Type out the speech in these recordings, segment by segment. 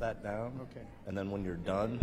that down. Okay. And then when you're done,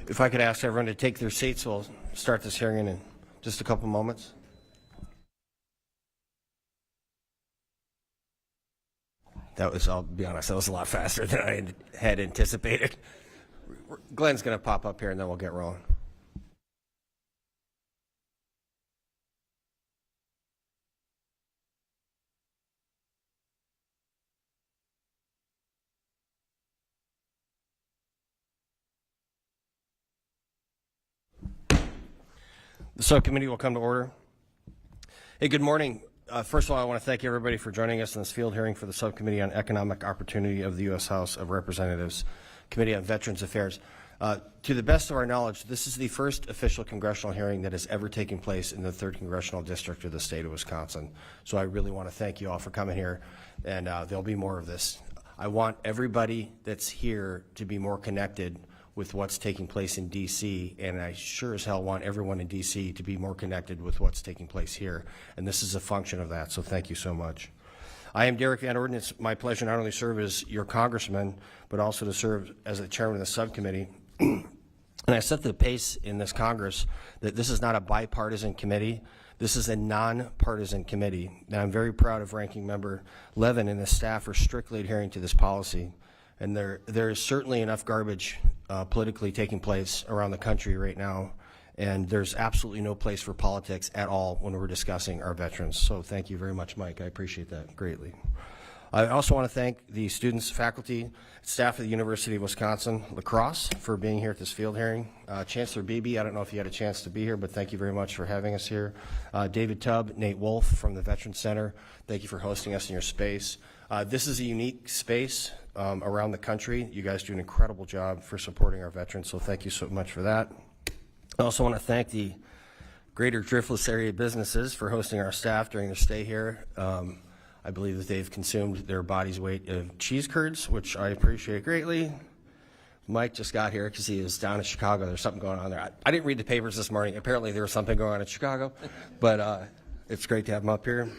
If I could ask everyone to take their seats, we'll start this hearing in just a couple moments. That was, I'll be honest, that was a lot faster than I had anticipated. Glenn's going to pop up here and then we'll get rolling. The subcommittee will come to order. Hey, good morning. First of all, I want to thank everybody for joining us in this field hearing for the Subcommittee on Economic Opportunity of the U.S. House of Representatives, Committee on Veterans Affairs. To the best of our knowledge, this is the first official congressional hearing that has ever taken place in the 3rd Congressional District of the state of Wisconsin. So I really want to thank you all for coming here, and there'll be more of this. I want everybody that's here to be more connected with what's taking place in D.C., and I sure as hell want everyone in D.C. to be more connected with what's taking place here, and this is a function of that, so thank you so much. I am Derek Van Orden. It's my pleasure not only to serve as your congressman, but also to serve as the chairman of the subcommittee. And I set the pace in this Congress that this is not a bipartisan committee. This is a nonpartisan committee, and I'm very proud of Ranking Member Levin and his staff for strictly adhering to this policy. And there is certainly enough garbage politically taking place around the country right now, and there's absolutely no place for politics at all when we're discussing our veterans. So thank you very much, Mike. I appreciate that greatly. I also want to thank the students, faculty, staff of the University of Wisconsin, Crosse, for being here at this field hearing. Chancellor Beebe, I don't know if you had a chance to be here, but thank you very much for having us here. David Tubb, Nate Wolf from the Veterans Center, thank you for hosting us in your space. This is a unique space around the country. You guys do an incredible job for supporting our veterans, so thank you so much for that. I also want to thank the Greater Driftless Area businesses for hosting our staff during their stay here. I believe that they've consumed their body's weight of cheese curds, which I appreciate greatly. Mike just got here because he is down in Chicago. There's something going on there. I didn't read the papers this morning. Apparently there was something going on in Chicago, but it's great to have him up here.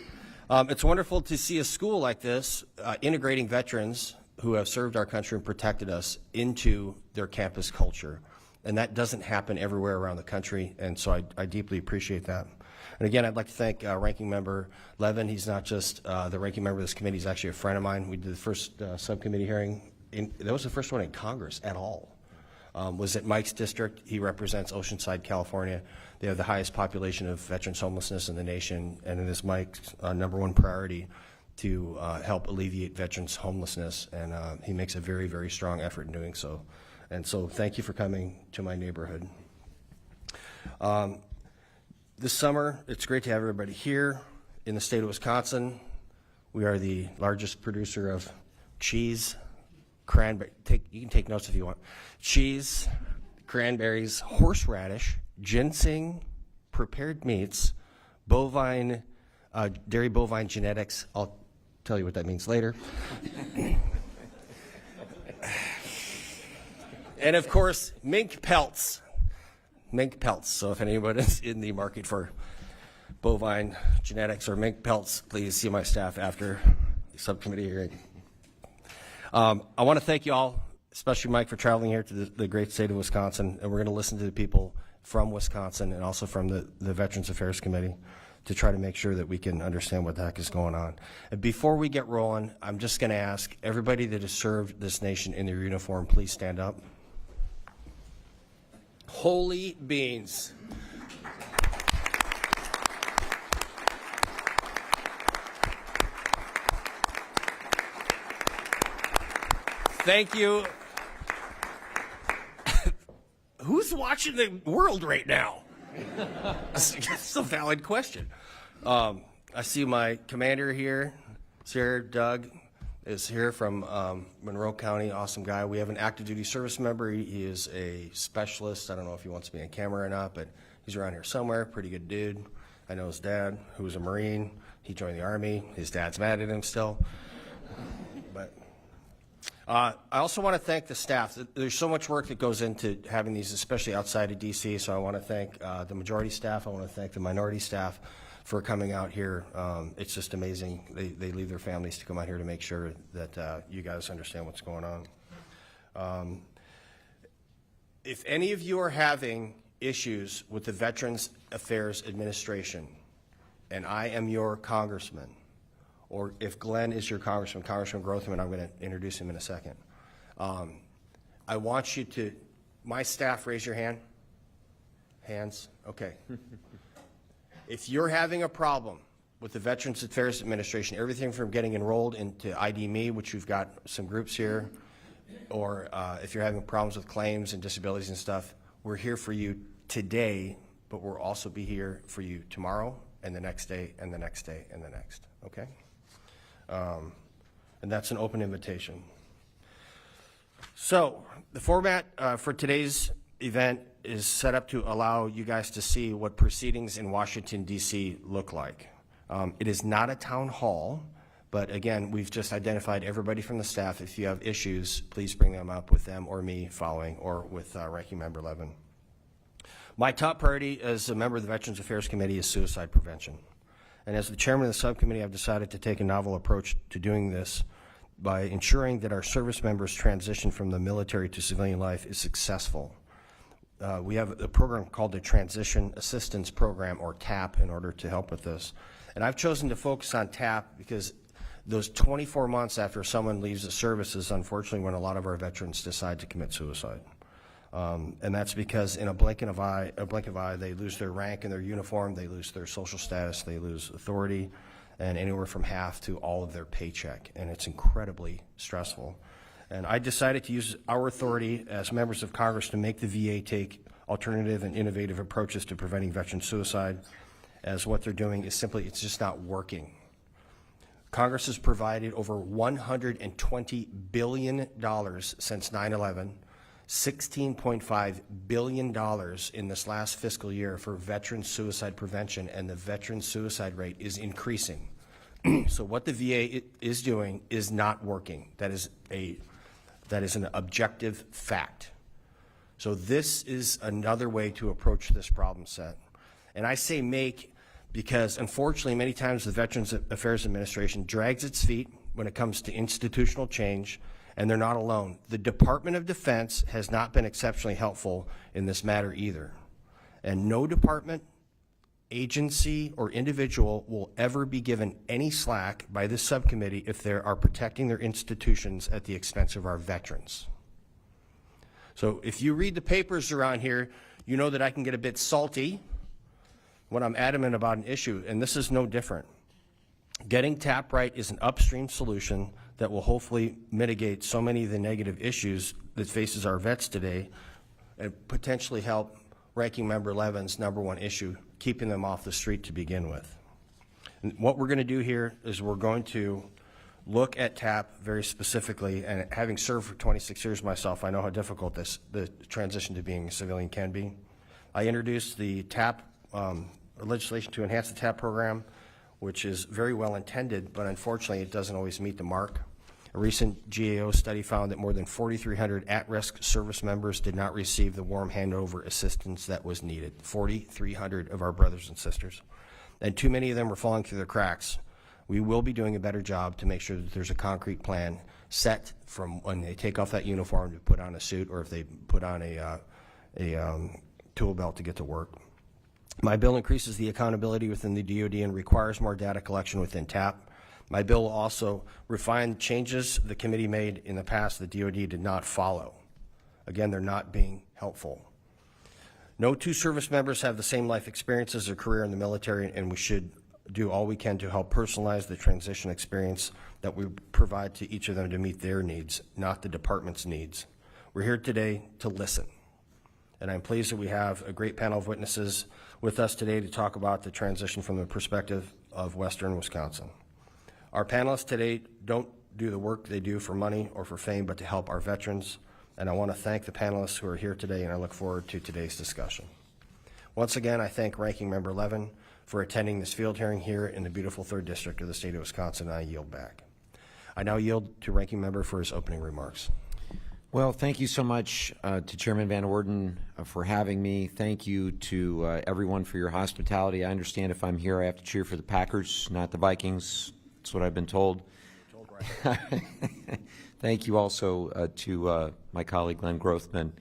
It's wonderful to see a school like this integrating veterans who have served our country and protected us into their campus culture. And that doesn't happen everywhere around the country, and so I deeply appreciate that. And again, I'd like to thank Ranking Member Levin. He's not just the ranking member of this committee, he's actually a friend of mine. We did the first subcommittee hearing, that was the first one in Congress at all. Was at Mike's district. He represents Oceanside, California. They have the highest population of veterans homelessness in the nation, and it is Mike's #1 priority to help alleviate veterans homelessness, and he makes a very, very strong effort in doing so. And so thank you for coming to my neighborhood. This summer, it's great to have everybody here in the state of Wisconsin. We are the largest producer of cheese, cranberry, you can take notes if you want, cheese, cranberries, horseradish, ginseng, prepared meats, bovine, dairy bovine genetics. I'll tell you what that means later. And of course, mink pelts. Mink pelts. So if anyone is in the market for bovine genetics or mink pelts, please see my staff after the subcommittee hearing. I want to thank you all, especially Mike, for traveling here to the great state of Wisconsin. And we're going to listen to the people from Wisconsin and also from the Veterans Affairs Committee to try to make sure that we can understand what the heck is going on. And before we get rolling, I'm just going to ask everybody that has served this nation in their uniform, please stand up. Holy beans. Thank you. Who's watching the world right now? That's a valid question. I see my commander here, Sir Doug is here from Monroe County, awesome guy. We have an active duty service member. He is a specialist. I don't know if he wants to be on camera or not, but he's around here somewhere, pretty good dude. I know his dad, who was a Marine. He joined the Army. His dad's mad at him still. But I also want to thank the staff. There's so much work that goes into having these, especially outside of D.C., so I want to thank the majority staff. I want to thank the minority staff for coming out here. It's just amazing. They leave their families to come out here to make sure that you guys understand what's going on. if any of you are having issues with the Veterans Affairs Administration, and I am your congressman, or if Glenn is your congressman, Congressman Grothman, I'm going to introduce him in a second. I want you to, my staff, raise your hand. Hands, okay. If you're having a problem with the Veterans Affairs Administration, everything from getting enrolled into ID.me, which we've got some groups here, or if you're having problems with claims and disabilities and stuff, we're here for you today, but we'll also be here for you tomorrow and the next day and the next day and the next, okay? And that's an open invitation. So the format for today's event is set up to allow you guys to see what proceedings in Washington, D.C. look like. It is not a town hall, but again, we've just identified everybody from the staff. If you have issues, please bring them up with them or me following, or with Ranking Member Levin. My top priority as a member of the Veterans Affairs Committee is suicide prevention. And as the chairman of the subcommittee, I've decided to take a novel approach to doing this by ensuring that our service members' transition from the military to civilian life is successful. We have a program called the Transition Assistance Program, or TAP, in order to help with this. And I've chosen to focus on TAP because those 24 months after someone leaves the service is unfortunately when a lot of our veterans decide to commit suicide. And that's because in a blink of an eye, they lose their rank and their uniform, they lose their social status, they lose authority, and anywhere from half to all of their paycheck. And it's incredibly stressful. And I decided to use our authority as members of Congress to make the VA take alternative and innovative approaches to preventing veteran suicide, as what they're doing is simply, it's just not working. Congress has provided over $120 billion since 9/11, $16.5 billion in this last fiscal year for veteran suicide prevention, and the veteran suicide rate is increasing. So what the VA is doing is not working. That is an objective fact. So this is another way to approach this problem set. And I say make because, unfortunately, many times the Veterans Affairs Administration drags its feet when it comes to institutional change, and they're not alone. The Department of Defense has not been exceptionally helpful in this matter either. And no department, agency, or individual will ever be given any slack by this subcommittee if they are protecting their institutions at the expense of our veterans. So if you read the papers around here, you know that I can get a bit salty when I'm adamant about an issue, and this is no different. Getting TAP right is an upstream solution that will hopefully mitigate so many of the negative issues that faces our vets today, and potentially help Ranking Member Levin's #1 issue, keeping them off the street to begin with. And what we're going to do here is we're going to look at TAP very specifically, and having served for 26 years myself, I know how difficult the transition to being a civilian can be. I introduced the TAP legislation to enhance the TAP program, which is very well intended, but unfortunately it doesn't always meet the mark. A recent GAO study found that more than 4,300 at-risk service members did not receive the warm handover assistance that was needed. 4,300 of our brothers and sisters. And too many of them were falling through the cracks. We will be doing a better job to make sure that there's a concrete plan set from when they take off that uniform to put on a suit, or if they put on a tool belt to get to work. My bill increases the accountability within the DoD and requires more data collection within TAP. My bill will also refine changes the committee made in the past that DoD did not follow. Again, they're not being helpful. No two service members have the same life experiences or career in the military, and we should do all we can to help personalize the transition experience that we provide to each of them to meet their needs, not the department's needs. We're here today to listen, and I'm pleased that we have a great panel of witnesses with us today to talk about the transition from the perspective of Western Wisconsin. Our panelists today don't do the work they do for money or for fame, but to help our veterans, and I want to thank the panelists who are here today, and I look forward to today's discussion. Once again, I thank Ranking Member Levin for attending this field hearing here in the beautiful 3rd District of the state of Wisconsin, and I yield back. I now yield to Ranking Member for his opening remarks. Well, thank you so much to Chairman Van Orden for having me. Thank you to everyone for your hospitality. I understand if I'm here, I have to cheer for the Packers, not the Vikings. That's what I've been told. Thank you also to my colleague Glenn Grothman.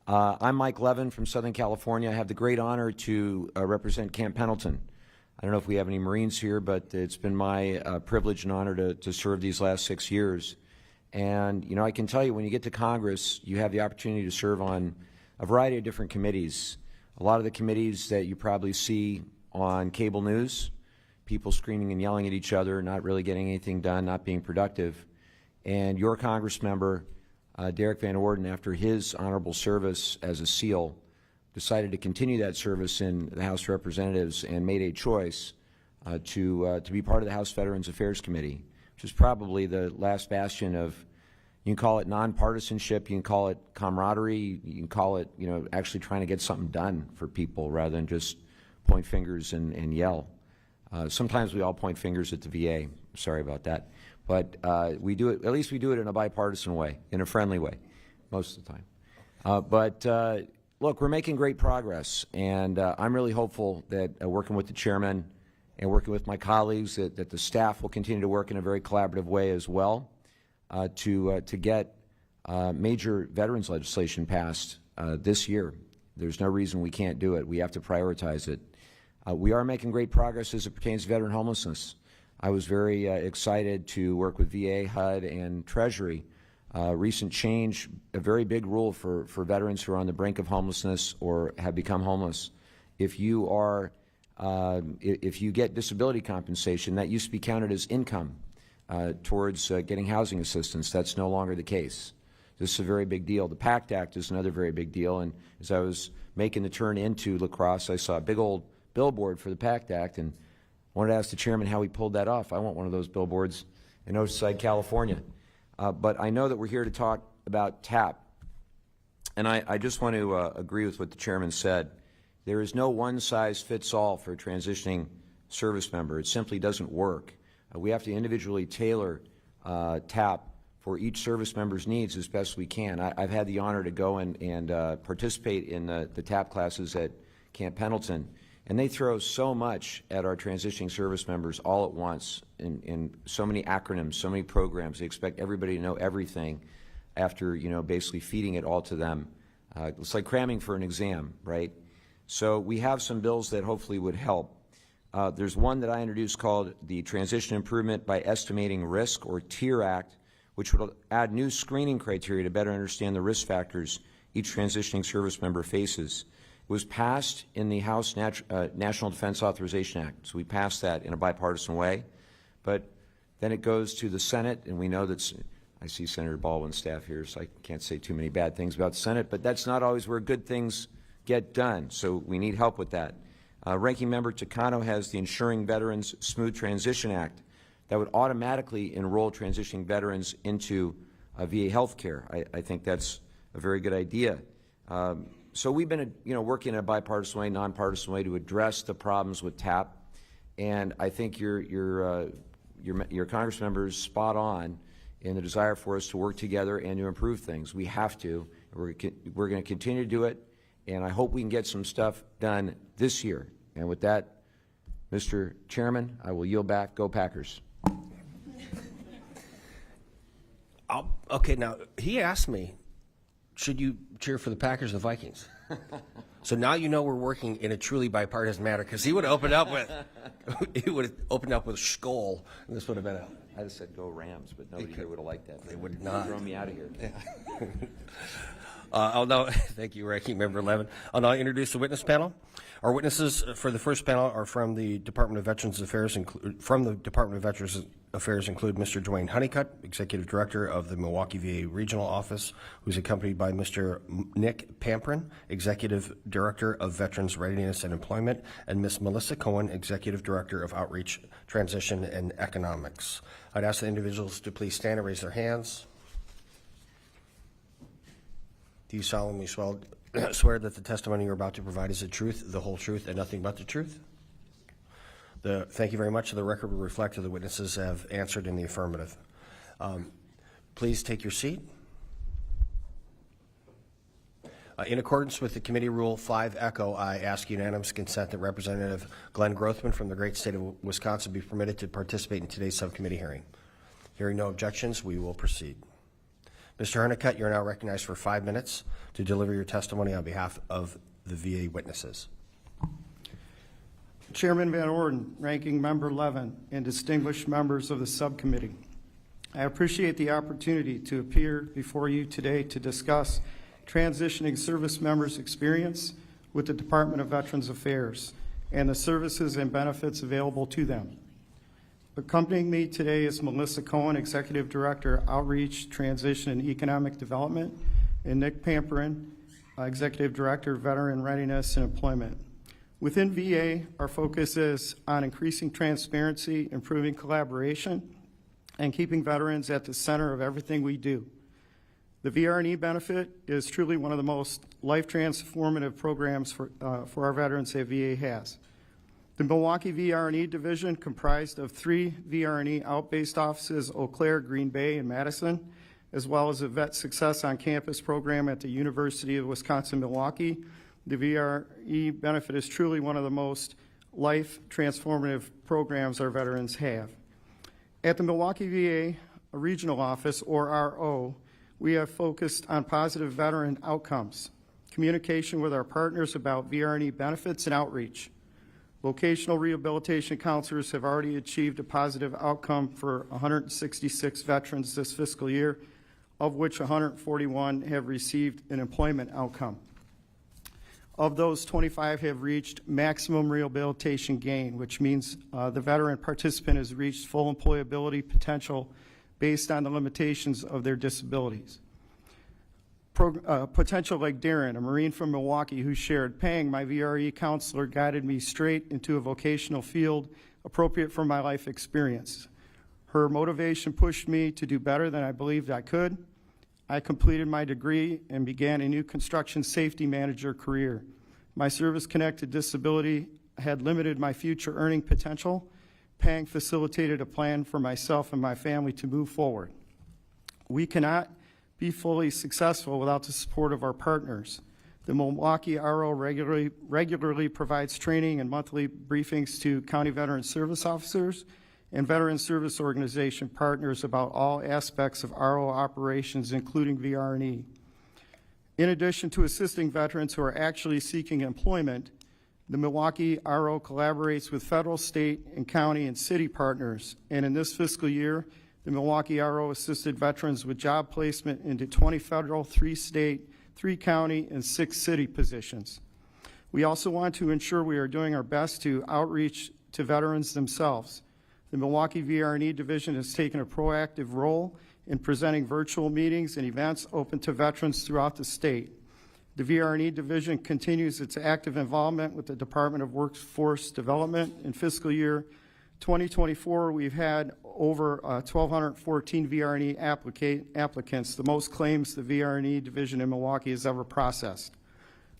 I'm Mike Levin from Southern California. I have the great honor to represent Camp Pendleton. I don't know if we have any Marines here, but it's been my privilege and honor to serve these last 6 years. And, you know, I can tell you, when you get to Congress, you have the opportunity to serve on a variety of different committees. A lot of the committees that you probably see on cable news, people screaming and yelling at each other, not really getting anything done, not being productive. And your Congress member, Derek Van Orden, after his honorable service as a SEAL, decided to continue that service in the House of Representatives and made a choice to be part of the House Veterans Affairs Committee, which is probably the last bastion of, you can call it nonpartisanship, you can call it camaraderie, you can call it, you know, actually trying to get something done for people rather than just point fingers and yell. Sometimes we all point fingers at the VA. Sorry about that. But we do it, at least we do it in a bipartisan way, in a friendly way, most of the time. Look, we're making great progress, and I'm really hopeful that working with the chairman and working with my colleagues, that the staff will continue to work in a very collaborative way as well to get major veterans legislation passed this year. There's no reason we can't do it. We have to prioritize it. We are making great progress as it pertains to veteran homelessness. I was very excited to work with VA, HUD, and Treasury. Recent change, a very big rule for veterans who are on the brink of homelessness or have become homeless. If you are, if you get disability compensation, that used to be counted as income towards getting housing assistance. That's no longer the case. This is a very big deal. The PACT Act is another very big deal, and as I was making the turn into La Crosse, I saw a big old billboard for the PACT Act, and wanted to ask the chairman how he pulled that off. I want one of those billboards in Oversight, California. But I know that we're here to talk about TAP, and I just want to agree with what the chairman said. There is no one-size-fits-all for a transitioning service member. It simply doesn't work. We have to individually tailor TAP for each service member's needs as best we can. I've had the honor to go and participate in the TAP classes at Camp Pendleton, and they throw so much at our transitioning service members all at once in so many acronyms, so many programs. They expect everybody to know everything after, you know, basically feeding it all to them. It's like cramming for an exam, right? So we have some bills that hopefully would help. There's one that I introduced called the Transition Improvement by Estimating Risk, or TIER Act, which would add new screening criteria to better understand the risk factors each transitioning service member faces. It was passed in the House National Defense Authorization Act, so we passed that in a bipartisan way. But then it goes to the Senate, and we know that, I see Senator Baldwin's staff here, so I can't say too many bad things about the Senate, but that's not always where good things get done, so we need help with that. Ranking Member Takano has the Ensuring Veterans Smooth Transition Act that would automatically enroll transitioning veterans into VA health care. I think that's a very good idea. So we've been, working in a bipartisan way, nonpartisan way to address the problems with TAP, and I think your Congress member is spot on in the desire for us to work together and to improve things. We have to. We're going to continue to do it, and I hope we can get some stuff done this year. And with that, Mr. Chairman, I will yield back. Go Packers. Okay, now, he asked me, should you cheer for the Packers or the Vikings? So now you know we're working in a truly bipartisan manner, because he would have opened up with Skoll, and this would have been out. I just said go Rams, but nobody here would have liked that. They would not. Throw me out of here. Yeah. I'll now, thank you, Ranking Member Levin. I'll now introduce the witness panel. Our witnesses for the first panel are from the Department of Veterans Affairs. Include Mr. Dwayne Honeycutt, Executive Director of the Milwaukee VA Regional Office, who's accompanied by Mr. Nick Pamprin, Executive Director of Veterans Readiness and Employment, and Ms. Melissa Cohen, Executive Director of Outreach, Transition, and Economics. I'd ask the individuals to please stand and raise their hands. Do you solemnly swear that the testimony you're about to provide is the truth, the whole truth, and nothing but the truth? Thank you very much. The record will reflect that the witnesses have answered in the affirmative. Please take your seat. In accordance with the Committee Rule 5 Echo, I ask unanimous consent that Representative Glenn Grothman from the great state of Wisconsin be permitted to participate in today's subcommittee hearing. Hearing no objections, we will proceed. Mr. Honeycutt, you're now recognized for 5 minutes to deliver your testimony on behalf of the VA witnesses. Chairman Van Orden, Ranking Member Levin, and distinguished members of the subcommittee, I appreciate the opportunity to appear before you today to discuss transitioning service members' experience with the Department of Veterans Affairs and the services and benefits available to them. Accompanying me today is Melissa Cohen, Executive Director, Outreach, Transition, and Economic Development, and Nick Pamperin, Executive Director, Veteran Readiness and Employment. Within VA, our focus is on increasing transparency, improving collaboration, and keeping veterans at the center of everything we do. The VRE benefit is truly one of the most life-transformative programs for our veterans that VA has. The Milwaukee VRE division, comprised of 3 VRE out-based offices, Eau Claire, Green Bay, and Madison, as well as a Vet Success on Campus program at the University of Wisconsin-Milwaukee. The VRE benefit is truly one of the most life-transformative programs our veterans have. At the Milwaukee VA Regional Office, or RO, we have focused on positive veteran outcomes, communication with our partners about VRE benefits, and outreach. Vocational rehabilitation counselors have already achieved a positive outcome for 166 veterans this fiscal year, of which 141 have received an employment outcome. Of those, 25 have reached maximum rehabilitation gain, which means the veteran participant has reached full employability potential based on the limitations of their disabilities. Potential like Darren, a Marine from Milwaukee, who shared, "Pang, my VRE counselor guided me straight into a vocational field appropriate for my life experience. Her motivation pushed me to do better than I believed I could. I completed my degree and began a new construction safety manager career. My service-connected disability had limited my future earning potential. Pang facilitated a plan for myself and my family to move forward. We cannot be fully successful without the support of our partners. The Milwaukee RO regularly provides training and monthly briefings to county veteran service officers and veteran service organization partners about all aspects of RO operations, including VRE. In addition to assisting veterans who are actually seeking employment, the Milwaukee RO collaborates with federal, state, and county and city partners, and in this fiscal year, the Milwaukee RO assisted veterans with job placement into 20 federal, 3 state, 3 county, and 6 city positions. We also want to ensure we are doing our best to outreach to veterans themselves. The Milwaukee VRE division has taken a proactive role in presenting virtual meetings and events open to veterans throughout the state. The VRE division continues its active involvement with the Department of Workforce Development. In fiscal year 2024, we've had over 1,214 VRE applicants, the most claims the VRE division in Milwaukee has ever processed.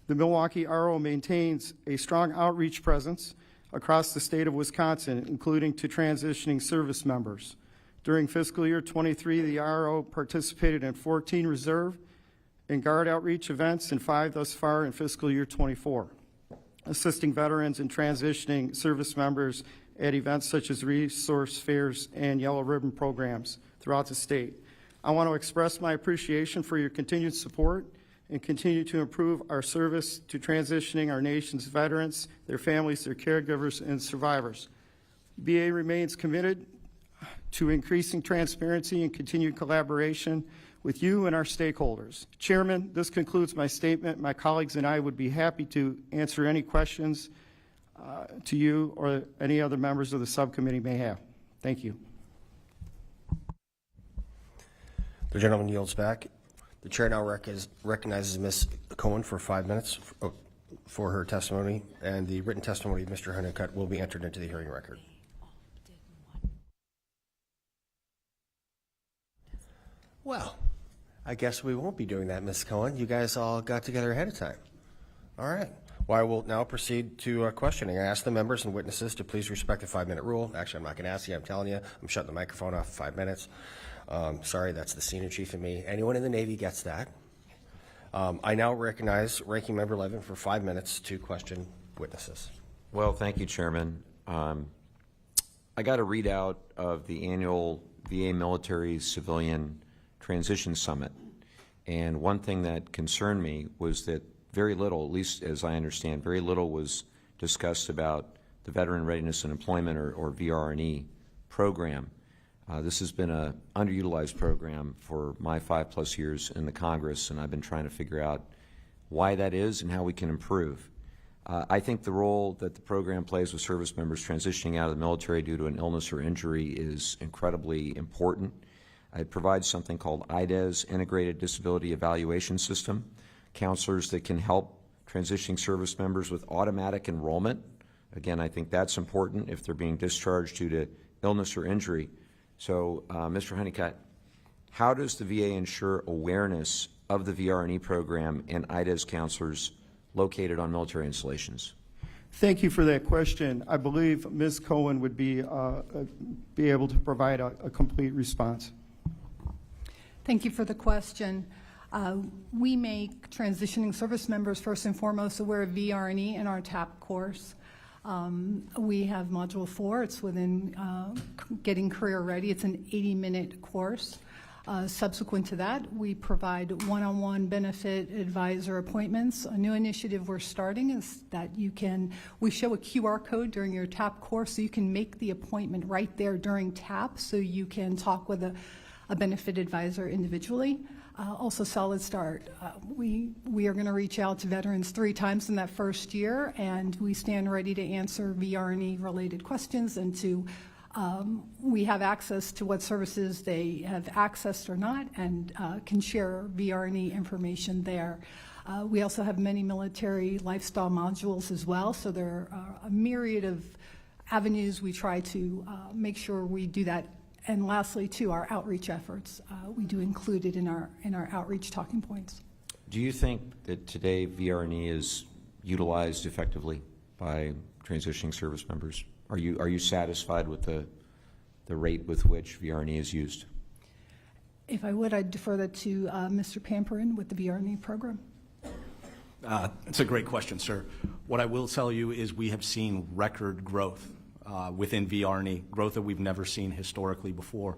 The Milwaukee RO maintains a strong outreach presence across the state of Wisconsin, including to transitioning service members. During fiscal year 23, the RO participated in 14 reserve and guard outreach events and 5 thus far in fiscal year 24, assisting veterans in transitioning service members at events such as resource fairs and yellow ribbon programs throughout the state. I want to express my appreciation for your continued support and continue to improve our service to transitioning our nation's veterans, their families, their caregivers, and survivors. VA remains committed to increasing transparency and continued collaboration with you and our stakeholders. Chairman, this concludes my statement. My colleagues and I would be happy to answer any questions to you or any other members of the subcommittee may have. Thank you. The gentleman yields back. The chair now recognizes Ms. Cohen for 5 minutes for her testimony, and the written testimony of Mr. Honeycutt will be entered into the hearing record. Well, I guess we won't be doing that, Ms. Cohen. You guys all got together ahead of time. All right. Well, I will now proceed to questioning. I ask the members and witnesses to please respect the 5-minute rule. Actually, I'm not going to ask you. I'm telling you. I'm shutting the microphone off for 5 minutes. Sorry, that's the senior chief in me. Anyone in the Navy gets that. I now recognize Ranking Member Levin for 5 minutes to question witnesses. Well, thank you, Chairman. I got a readout of the annual VA Military Civilian Transition Summit And one thing that concerned me was that very little, at least as I understand, very little was discussed about the Veteran Readiness and Employment, or VRE program. This has been an underutilized program for my 5+ years in the Congress, and I've been trying to figure out why that is and how we can improve. I think the role that the program plays with service members transitioning out of the military due to an illness or injury is incredibly important. It provides something called IDES, Integrated Disability Evaluation System, counselors that can help transitioning service members with automatic enrollment. Again, I think that's important if they're being discharged due to illness or injury. So, Mr. Honeycutt, how does the VA ensure awareness of the VRE program and IDES counselors located on military installations? Thank you for that question. I believe Ms. Cohen would be able to provide a complete response. Thank you for the question. We make transitioning service members first and foremost aware of VRE in our TAP course. We have Module 4. It's within Getting Career Ready. It's an 80-minute course. Subsequent to that, we provide one-on-one benefit advisor appointments. A new initiative we're starting is that we show a QR code during your TAP course, so you can make the appointment right there during TAP, so you can talk with a benefit advisor individually. Also, Solid Start. We are going to reach out to veterans 3 times in that first year, and we stand ready to answer VRE-related questions and to we have access to what services they have accessed or not, and can share VRE information there. We also have many military lifestyle modules as well, so there are a myriad of avenues we try to make sure we do that. And lastly, too, our outreach efforts. We do include it in our outreach talking points. Do you think that today VRE is utilized effectively by transitioning service members? Are you satisfied with the rate with which VRE is used? If I would, I'd defer that to Mr. Pamperin with the VRE program. It's a great question, sir. What I will tell you is we have seen record growth within VRE, growth that we've never seen historically before.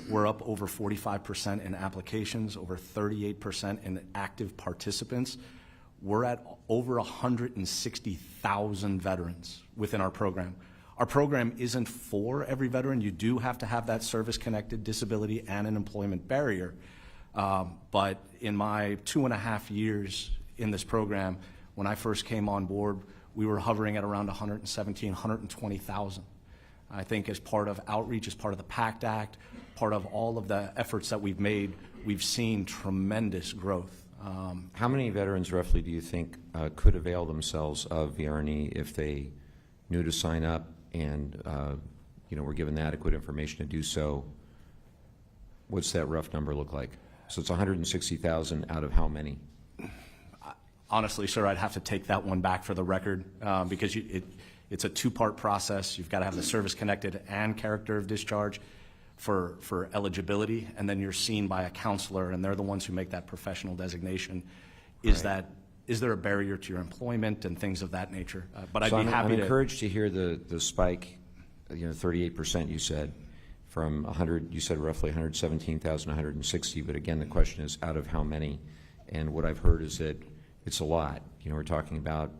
We're up over 45% in applications, over 38% in active participants. We're at over 160,000 veterans within our program. Our program isn't for every veteran. You do have to have that service-connected disability and an employment barrier. But in my 2.5 years in this program, when I first came on board, we were hovering at around 117,000, 120,000. I think as part of outreach, as part of the PACT Act, part of all of the efforts that we've made, we've seen tremendous growth. How many veterans roughly do you think could avail themselves of VRE if they knew to sign up and were given adequate information to do so? What's that rough number look like? So it's 160,000 out of how many? Honestly, sir, I'd have to take that one back for the record because it's a 2-part process. You've got to have the service-connected and character of discharge for eligibility, and then you're seen by a counselor, and they're the ones who make that professional designation. Is there a barrier to your employment and things of that nature? But I'd be happy to. I'm encouraged to hear the spike, 38% you said, from 100, you said roughly 117,000, 160, but again, the question is out of how many? And what I've heard is that it's a lot. We're talking about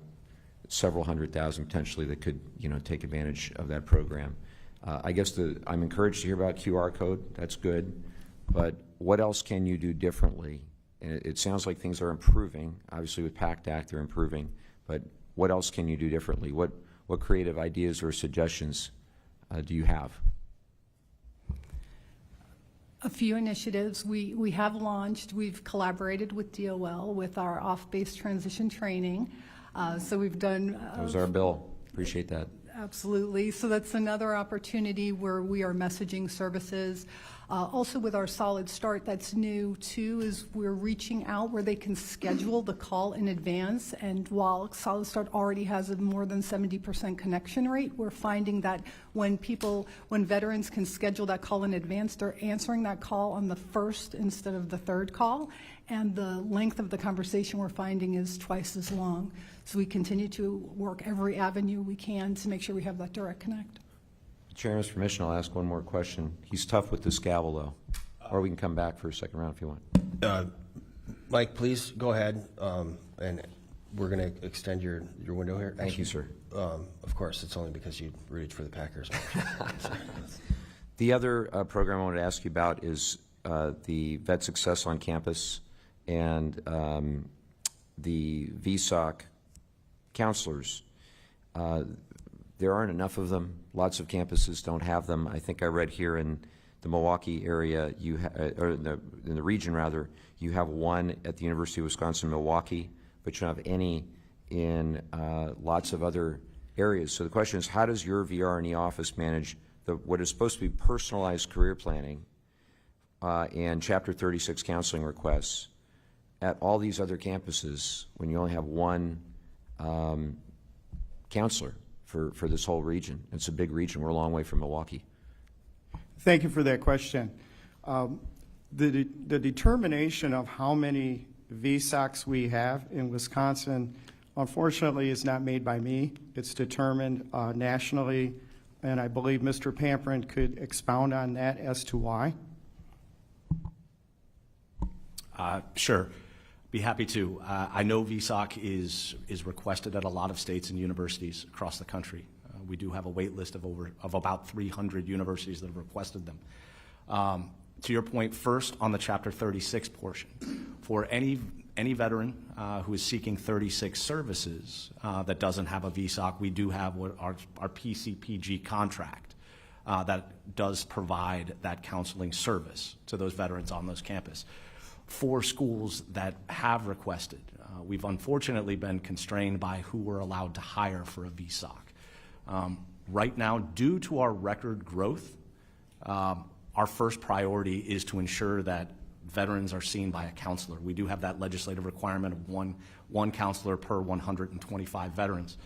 several 100,000 potentially that could, take advantage of that program. I guess I'm encouraged to hear about QR code. That's good. But what else can you do differently? And it sounds like things are improving. Obviously, with PACT Act, they're improving. But what else can you do differently? What creative ideas or suggestions do you have? A few initiatives we have launched. We've collaborated with DOL with our off-base transition training. So we've done. That was our bill. Appreciate that. Absolutely. So that's another opportunity where we are messaging services. Also with our Solid Start, that's new too, is we're reaching out where they can schedule the call in advance. And while Solid Start already has a more than 70% connection rate, we're finding that when veterans can schedule that call in advance, they're answering that call on the first instead of the third call. And the length of the conversation we're finding is twice as long. So we continue to work every avenue we can to make sure we have that direct connect. Chairman's permission, I'll ask one more question. He's tough with this gavel, though. Or we can come back for a second round if you want. Mike, please go ahead, and we're going to extend your window here. Thank you, sir. Of course, it's only because you rooted for the Packers. The other program I wanted to ask you about is the Vet Success on Campus and the VSOC counselors. There aren't enough of them. Lots of campuses don't have them. I think I read here in the Milwaukee area, or in the region rather, you have one at the University of Wisconsin-Milwaukee, but you don't have any in lots of other areas. So the question is, how does your VRE office manage what is supposed to be personalized career planning and Chapter 36 counseling requests at all these other campuses when you only have one counselor for this whole region? It's a big region. We're a long way from Milwaukee. Thank you for that question. The determination of how many VSOCs we have in Wisconsin, unfortunately, is not made by me. It's determined nationally, and I believe Mr. Pamprin could expound on that as to why. Sure. Be happy to. I know VSOC is requested at a lot of states and universities across the country. We do have a wait list of about 300 universities that have requested them. To your point, first on the Chapter 36 portion, for any veteran who is seeking 36 services that doesn't have a VSOC, we do have what our PCPG contract that does provide that counseling service to those veterans on those campus. For schools that have requested, we've unfortunately been constrained by who we're allowed to hire for a VSOC. Right now, due to our record growth, our first priority is to ensure that veterans are seen by a counselor. We do have that legislative requirement of one counselor per 125 veterans.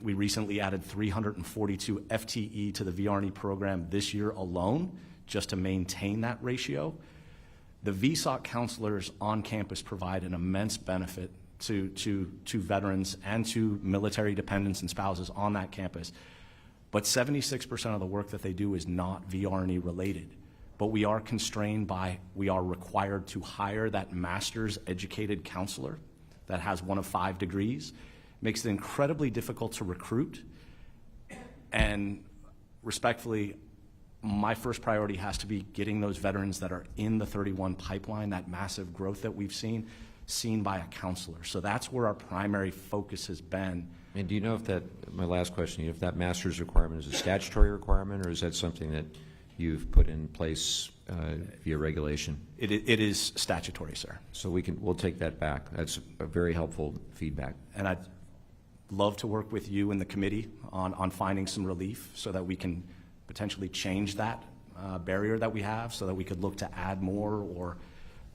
We recently added 342 FTE to the VRE program this year alone, just to maintain that ratio. The VSOC counselors on campus provide an immense benefit to veterans and to military dependents and spouses on that campus. But 76% of the work that they do is not VRE related. But we are constrained by, we are required to hire that master's educated counselor that has one of 5 degrees. Makes it incredibly difficult to recruit. And respectfully, my first priority has to be getting those veterans that are in the 31 pipeline, that massive growth that we've seen by a counselor. So that's where our primary focus has been. And do you know if that, my last question, if that master's requirement is a statutory requirement, or is that something that you've put in place via regulation? It is statutory, sir. So we'll take that back. That's a very helpful feedback. And I'd love to work with you and the committee on finding some relief so that we can potentially change that barrier that we have, so that we could look to add more or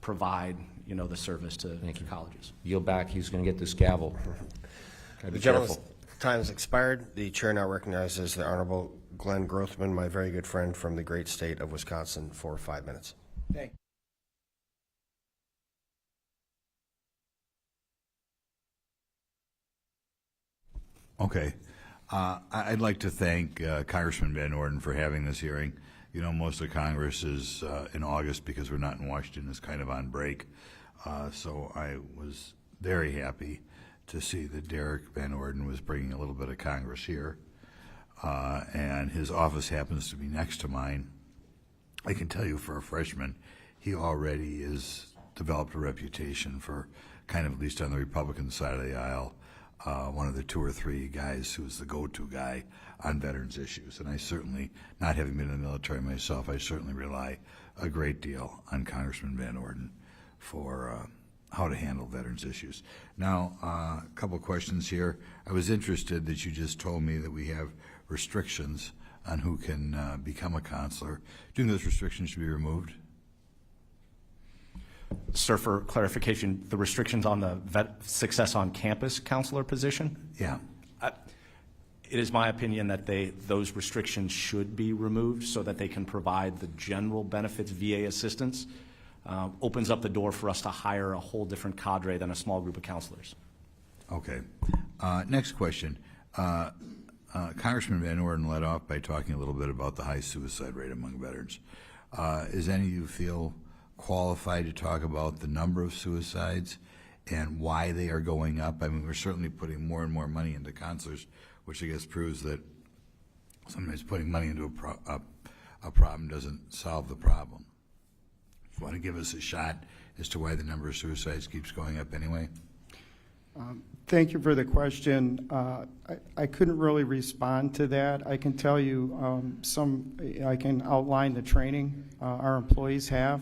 provide, the service to colleges. Yield back. He's going to get this gavel. The gentleman's time has expired. The chair now recognizes the Honorable Glenn Grothman, my very good friend from the great state of Wisconsin, for 5 minutes. Thank you. Okay. I'd like to thank Congressman Van Orden for having this hearing. Most of Congress is in August because we're not in Washington, is kind of on break. So I was very happy to see that Derek Van Orden was bringing a little bit of Congress here. And his office happens to be next to mine. I can tell you, for a freshman, he already has developed a reputation for kind of, at least on the Republican side of the aisle, one of the 2 or 3 guys who's the go-to guy on veterans issues. And I certainly, not having been in the military myself, I certainly rely a great deal on Congressman Van Orden for how to handle veterans issues. Now, a couple of questions here. I was interested that you just told me that we have restrictions on who can become a counselor. Do you think those restrictions should be removed? Sir, for clarification, the restrictions on the Success on Campus counselor position? Yeah. It is my opinion that those restrictions should be removed so that they can provide the general benefits VA assistance. Opens up the door for us to hire a whole different cadre than a small group of counselors. Okay. Next question. Congressman Van Orden led off by talking a little bit about the high suicide rate among veterans. Is any of you feel qualified to talk about the number of suicides and why they are going up? I mean, we're certainly putting more and more money into counselors, which I guess proves that sometimes putting money into a problem doesn't solve the problem. You want to give us a shot as to why the number of suicides keeps going up anyway? Thank you for the question. I couldn't really respond to that. I can tell you I can outline the training our employees have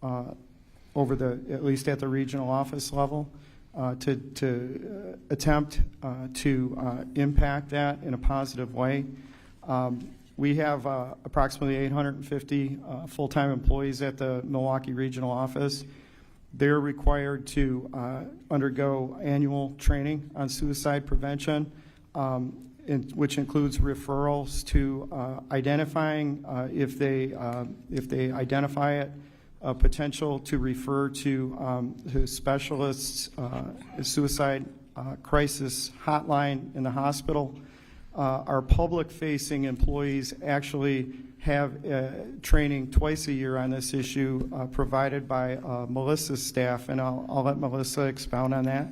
at least at the regional office level to attempt to impact that in a positive way. We have approximately 850 full-time employees at the Milwaukee regional office. They're required to undergo annual training on suicide prevention, which includes referrals to identifying if they identify it, potential to refer to specialists, suicide crisis hotline in the hospital. Our public-facing employees actually have training twice a year on this issue provided by Melissa's staff, and I'll let Melissa expound on that.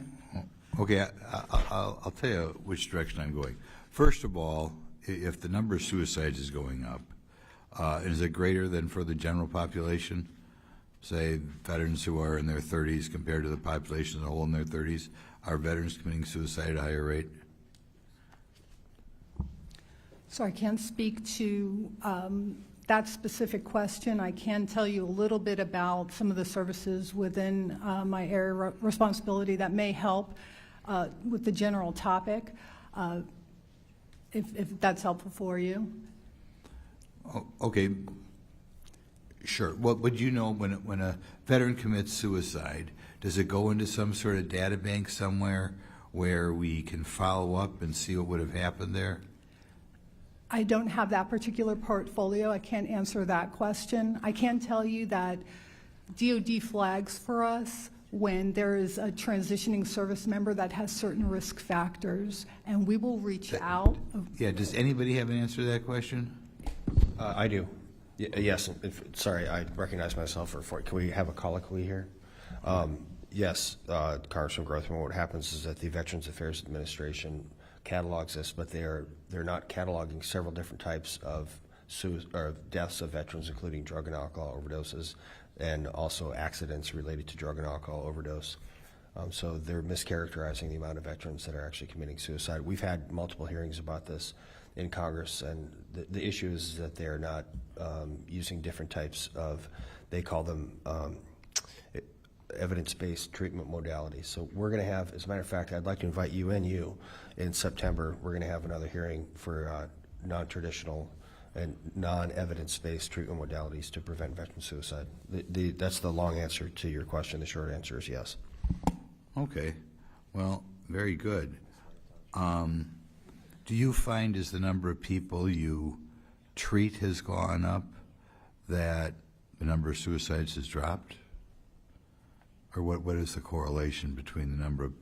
Okay, I'll tell you which direction I'm going. First of all, if the number of suicides is going up, is it greater than for the general population? Say veterans who are in their 30s compared to the population as a whole in their 30s, are veterans committing suicide at a higher rate? So I can't speak to that specific question. I can tell you a little bit about some of the services within my area of responsibility that may help with the general topic, if that's helpful for you. Okay, sure. What would you know when a veteran commits suicide? Does it go into some sort of data bank somewhere where we can follow up and see what would have happened there? I don't have that particular portfolio. I can't answer that question. I can tell you that DoD flags for us when there is a transitioning service member that has certain risk factors, and we will reach out. Yeah, does anybody have an answer to that question? I do. Yes. Sorry, I recognize myself. Can we have a colloquy here? Yes, Congressman Grothman, what happens is that the Veterans Affairs Administration catalogs this, but they're not cataloging several different types of deaths of veterans, including drug and alcohol overdoses, and also accidents related to drug and alcohol overdose. So they're mischaracterizing the amount of veterans that are actually committing suicide. We've had multiple hearings about this in Congress, and the issue is that they're not using different types of, they call them evidence-based treatment modalities. So we're going to have, as a matter of fact, I'd like to invite you in September. We're going to have another hearing for non-traditional and non-evidence-based treatment modalities to prevent veteran suicide. That's the long answer to your question. The short answer is yes. Okay. Well, very good. Do you find as the number of people you treat has gone up that the number of suicides has dropped? Or what is the correlation between the number of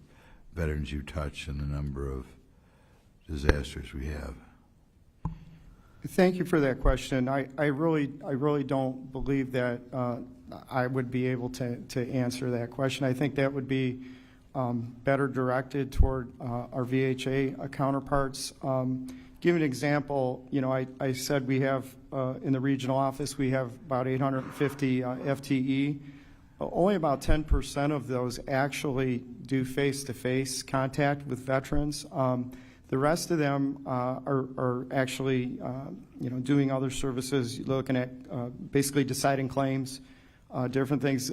veterans you touch and the number of disasters we have? Thank you for that question. I really don't believe that I would be able to answer that question. I think that would be better directed toward our VHA counterparts. Give an example. You know, I said we have in the regional office we have about 850 FTE. Only about 10% of those actually do face-to-face contact with veterans. The rest of them are actually, doing other services, looking at basically deciding claims, different things.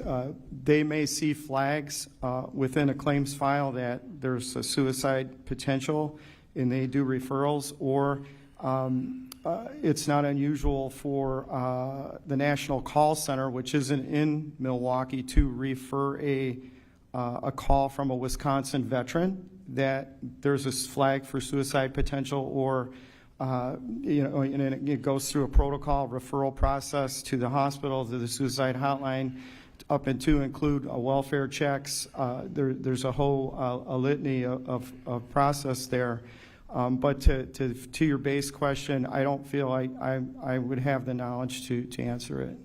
They may see flags within a claims file that there's a suicide potential, and they do referrals, or it's not unusual for the National Call Center, which isn't in Milwaukee, to refer a call from a Wisconsin veteran that there's a flag for suicide potential, or and it goes through a protocol referral process to the hospital, to the suicide hotline, up and to include welfare checks. There's a whole a litany of process there. But to your base question, I don't feel I would have the knowledge to answer it.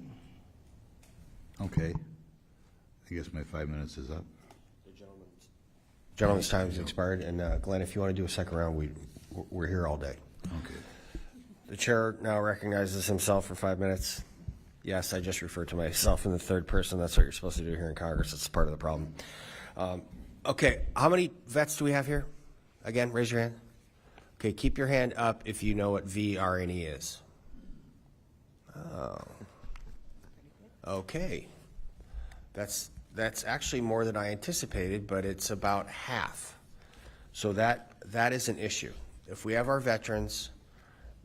Okay. I guess my 5 minutes is up. Gentleman's time has expired, and Glenn, if you want to do a second round, we're here all day. Okay. The chair now recognizes himself for 5 minutes. Yes, I just referred to myself in the third person. That's what you're supposed to do here in Congress. It's part of the problem. Okay, how many vets do we have here? Again, raise your hand. Okay, keep your hand up if you know what VRNE is. Oh. Okay. That's actually more than I anticipated, but it's about half. So that is an issue. If we have our veterans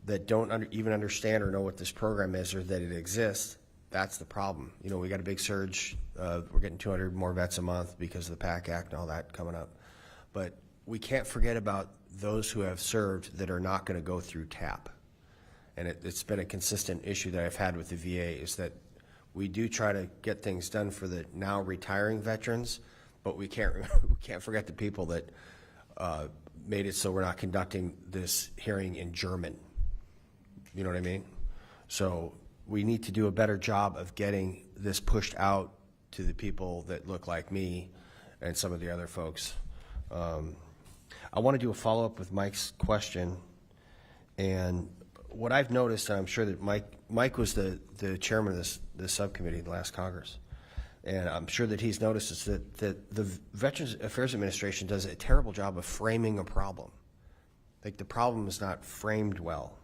that don't even understand or know what this program is or that it exists, that's the problem. You know, we got a big surge. We're getting 200 more vets a month because of the PAC Act and all that coming up. But we can't forget about those who have served that are not going to go through TAP. And it's been a consistent issue that I've had with the VA is that we do try to get things done for the now retiring veterans, but we can't forget the people that made it so we're not conducting this hearing in German. You know what I mean? So we need to do a better job of getting this pushed out to the people that look like me and some of the other folks. I want to do a follow-up with Mike's question. And what I've noticed, and I'm sure that Mike was the chairman of this subcommittee in the last Congress, and I'm sure that he's noticed is that the Veterans Affairs Administration does a terrible job of framing a problem. Like, the problem is not framed well.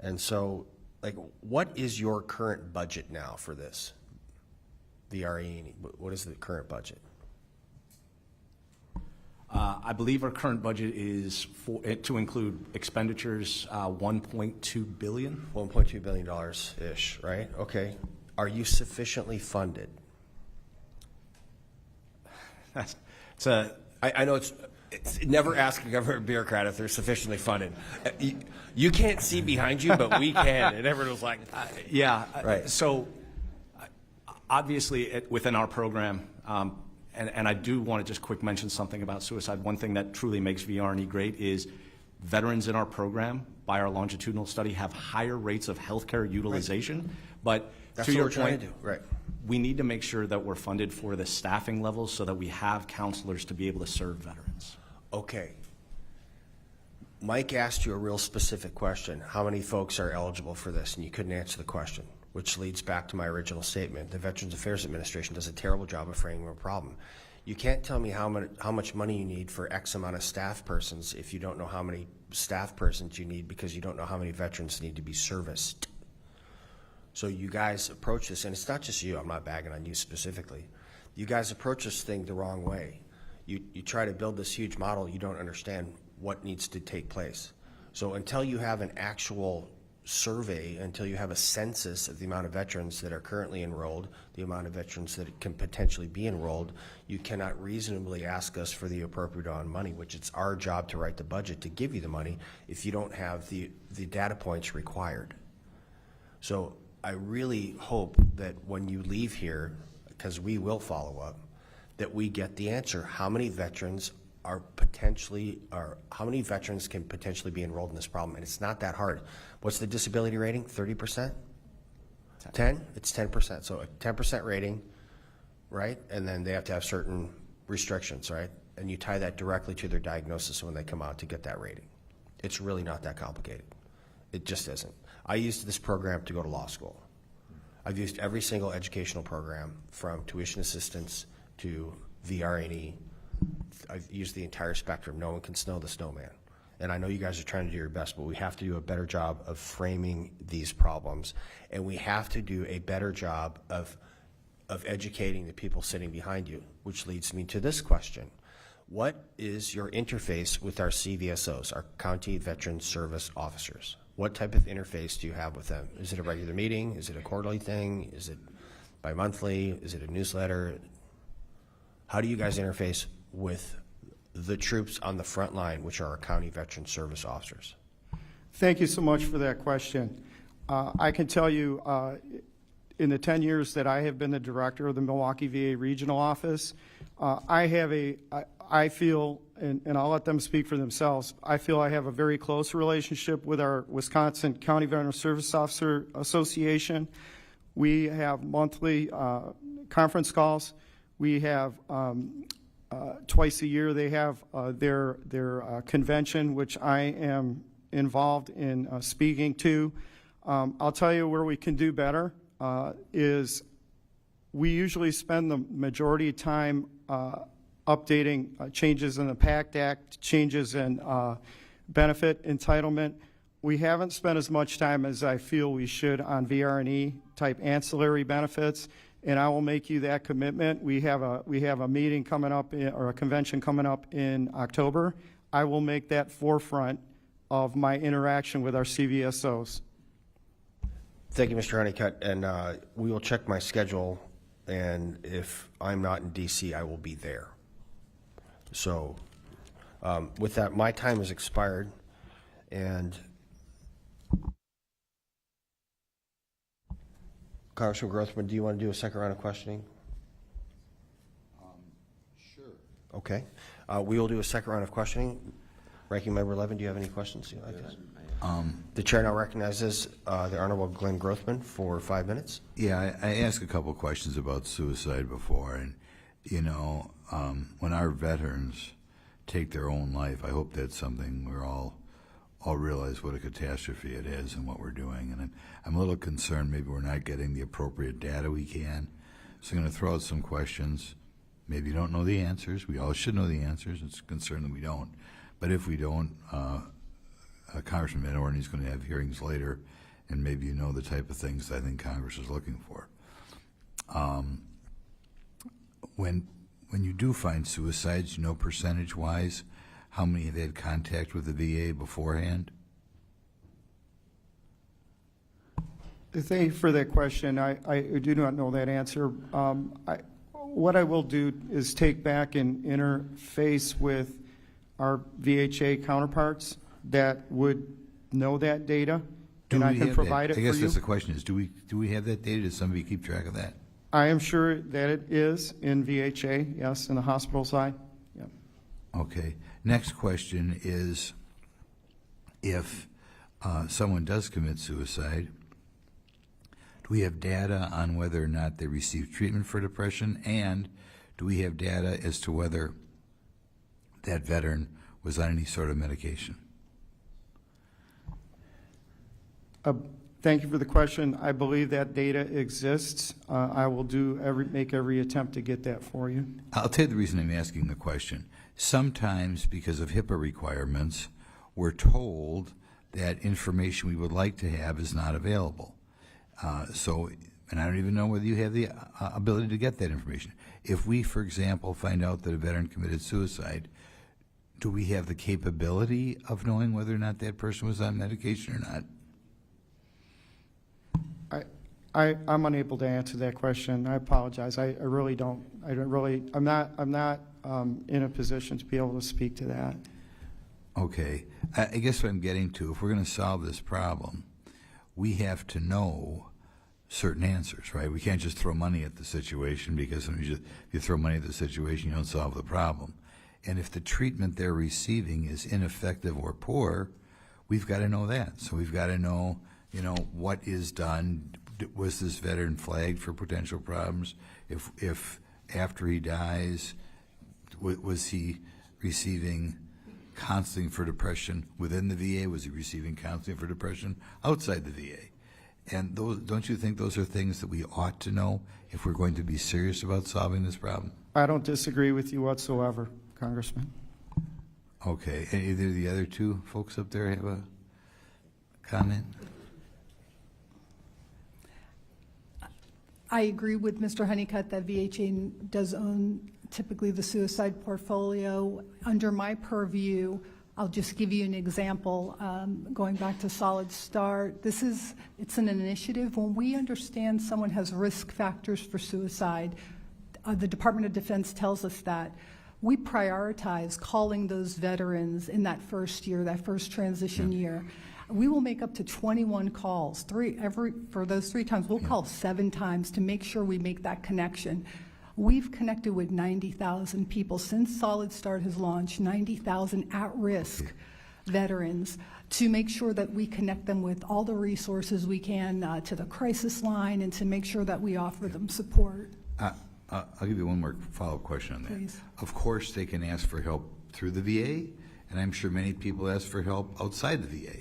And so, like, what is your current budget now for this? VRE, what is the current budget? I believe our current budget is, to include expenditures, $1.2 billion. $1.2 billion-ish, right? Okay. Are you sufficiently funded? I know it's never ask a government bureaucrat if they're sufficiently funded. You can't see behind you, but we can. And everyone's like, yeah. Right. So obviously within our program, and I do want to just quick mention something about suicide. One thing that truly makes VRNE great is veterans in our program, by our longitudinal study, have higher rates of healthcare utilization. Right. But that's to what your we're trying point, to do. Right. We need to make sure that we're funded for the staffing levels so that we have counselors to be able to serve veterans. Okay. Mike asked you a real specific question. How many folks are eligible for this? And you couldn't answer the question, which leads back to my original statement. The Veterans Affairs Administration does a terrible job of framing a problem. You can't tell me how much money you need for X amount of staff persons if you don't know how many staff persons you need because you don't know how many veterans need to be serviced. So you guys approach this, and it's not just you. I'm not bagging on you specifically. You guys approach this thing the wrong way. You try to build this huge model. You don't understand what needs to take place. So until you have an actual survey, until you have a census of the amount of veterans that are currently enrolled, the amount of veterans that can potentially be enrolled, you cannot reasonably ask us for the appropriate amount of money, which it's our job to write the budget to give you the money if you don't have the data points required. So I really hope that when you leave here, because we will follow up, that we get the answer. How many veterans are potentially, or how many veterans can potentially be enrolled in this problem? And it's not that hard. What's the disability rating? 30%? 10? It's 10%. So a 10% rating, right? And then they have to have certain restrictions, right? And you tie that directly to their diagnosis when they come out to get that rating. It's really not that complicated. It just isn't. I used this program to go to law school. I've used every single educational program from tuition assistance to VRNE. I've used the entire spectrum. No one can snow the snowman. And I know you guys are trying to do your best, but we have to do a better job of framing these problems. And we have to do a better job of educating the people sitting behind you, which leads me to this question. What is your interface with our CVSOs, our County Veteran Service Officers? What type of interface do you have with them? Is it a regular meeting? Is it a quarterly thing? Is it bi-monthly? Is it a newsletter? How do you guys interface with the troops on the front line, which are our County Veteran Service Officers? Thank you so much for that question. I can tell you, in the 10 years that I have been the director of the Milwaukee VA Regional Office, I feel, and I'll let them speak for themselves, I feel I have a very close relationship with our Wisconsin County Veteran Service Officer Association. We have monthly conference calls. We have twice a year they have their convention, which I am involved in speaking to. I'll tell you where we can do better is we usually spend the majority of time updating changes in the PACT Act, changes in benefit entitlement. We haven't spent as much time as I feel we should on VR&E type ancillary benefits, and I will make you that commitment. We have a meeting coming up or a convention coming up in October. I will make that forefront of my interaction with our CVSOs. Thank you, Mr. Honeycutt, and we will check my schedule, and if I'm not in DC, I will be there. So with that, my time has expired, and Congressman Grothman, do you want to do a second round of questioning? Sure. Okay. We will do a second round of questioning. Ranking Member Levin, do you have any questions you'd like to ask? The chair now recognizes the Honorable Glenn Grothman for 5 minutes. Yeah, I asked a couple questions about suicide before, and you know, when our veterans take their own life, I hope that's something we're all realize what a catastrophe it is and what we're doing. And I'm a little concerned maybe we're not getting the appropriate data we can. So I'm going to throw out some questions. Maybe you don't know the answers. We all should know the answers. It's a concern that we don't. But if we don't, Congressman Van Orden is going to have hearings later, and maybe you know the type of things that I think Congress is looking for. When you do find suicides, you know percentage-wise, how many have had contact with the VA beforehand? Thank you for that question. I do not know that answer. What I will do is take back and interface with our VHA counterparts that would know that data, and I can provide it for you. I guess that's the question is, do we have that data? Does somebody keep track of that? I am sure that it is in VHA, yes, in the hospital side. Yep. Okay. Next question is, if someone does commit suicide, do we have data on whether or not they received treatment for depression, and do we have data as to whether that veteran was on any sort of medication? Thank you for the question. I believe that data exists. I will make every attempt to get that for you. I'll tell you the reason I'm asking the question. Sometimes, because of HIPAA requirements, we're told that information we would like to have is not available. And I don't even know whether you have the ability to get that information. If we, for example, find out that a veteran committed suicide, do we have the capability of knowing whether or not that person was on medication or not? I'm unable to answer that question. I apologize. I really don't. I'm not in a position to be able to speak to that. Okay. I guess what I'm getting to, if we're going to solve this problem, we have to know certain answers, right? We can't just throw money at the situation, because if you throw money at the situation, you don't solve the problem. And if the treatment they're receiving is ineffective or poor, we've got to know that. So we've got to know, what is done. Was this veteran flagged for potential problems? If after he dies, was he receiving counseling for depression within the VA? Was he receiving counseling for depression outside the VA? And don't you think those are things that we ought to know if we're going to be serious about solving this problem? I don't disagree with you whatsoever, Congressman. Okay. Either of the other two folks up there have a comment? I agree with Mr. Honeycutt that VHA does own typically the suicide portfolio. Under my purview, I'll just give you an example. Going back to Solid Start, it's an initiative. When we understand someone has risk factors for suicide, the Department of Defense tells us that. We prioritize calling those veterans in that first year, that first transition year. We will make up to 21 calls. For those 3 times, we'll call 7 times to make sure we make that connection. We've connected with 90,000 people since Solid Start has launched, 90,000 at-risk veterans, to make sure that we connect them with all the resources we can to the crisis line, and to make sure that we offer them support. I'll give you one more follow-up question on that. Please. Of course, they can ask for help through the VA, and I'm sure many people ask for help outside the VA.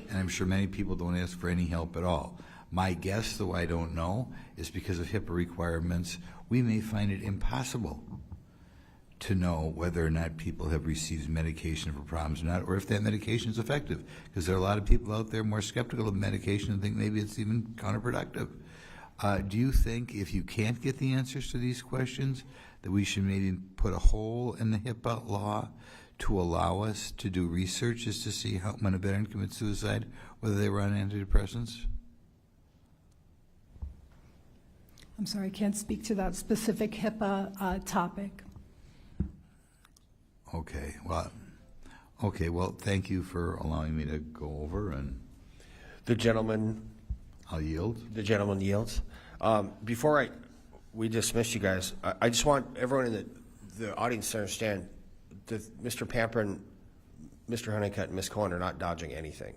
And I'm sure many people don't ask for any help at all. My guess, though I don't know, is because of HIPAA requirements, we may find it impossible to know whether or not people have received medication for problems or not, or if that medication is effective. Because there are a lot of people out there more skeptical of medication and think maybe it's even counterproductive. Do you think if you can't get the answers to these questions, that we should maybe put a hole in the HIPAA law to allow us to do research as to see how, when a veteran commits suicide, whether they were on antidepressants? I'm sorry, I can't speak to that specific HIPAA topic. Okay, well, thank you for allowing me to go over, and The gentleman I'll yield. yields. Before we dismiss you guys, I just want everyone in the audience to understand that Mr. Pamprin, Mr. Honeycutt, and Ms. Cohen are not dodging anything.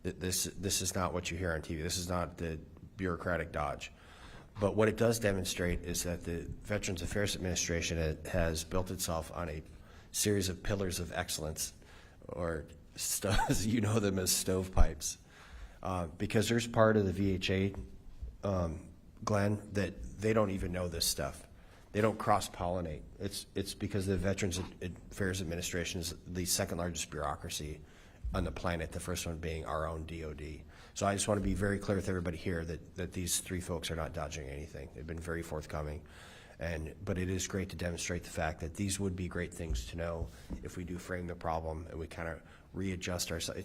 This is not what you hear on TV. This is not the bureaucratic dodge. But what it does demonstrate is that the Veterans Affairs Administration has built itself on a series of pillars of excellence, or you know them as stovepipes, because there's part of the VHA, Glenn, that they don't even know this stuff. They don't cross-pollinate. It's because the Veterans Affairs Administration is the second largest bureaucracy on the planet, the first one being our own DOD. So I just want to be very clear with everybody here that these three folks are not dodging anything. They've been very forthcoming. But it is great to demonstrate the fact that these would be great things to know if we do frame the problem and we kind of readjust ourselves.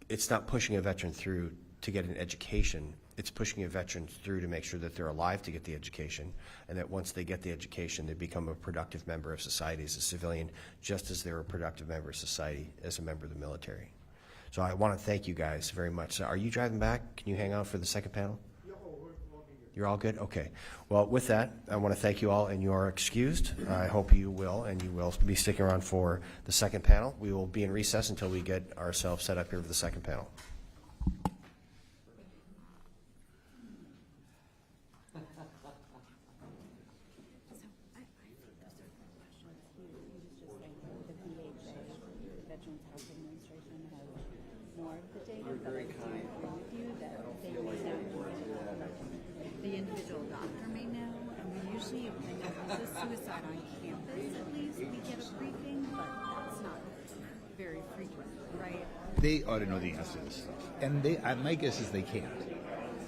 It's not pushing a veteran through to get an education. It's pushing a veteran through to make sure that they're alive to get the education, and that once they get the education, they become a productive member of society as a civilian, just as they're a productive member of society as a member of the military. So I want to thank you guys very much. So are you driving back? Can you hang out for the second panel? You're all good? Okay. Well, with that, I want to thank you all, and you are excused. I hope you will, and you will be sticking around for the second panel. We will be in recess until we get ourselves set up here for the second panel. Veterans Health Administration has more of the data, but I do agree with you that they may not the individual doctor may know, and we usually, when there's a suicide on campus, at least, we get a briefing, but that's not very frequent, right? They ought to know the answer to this stuff, and my guess is they can't.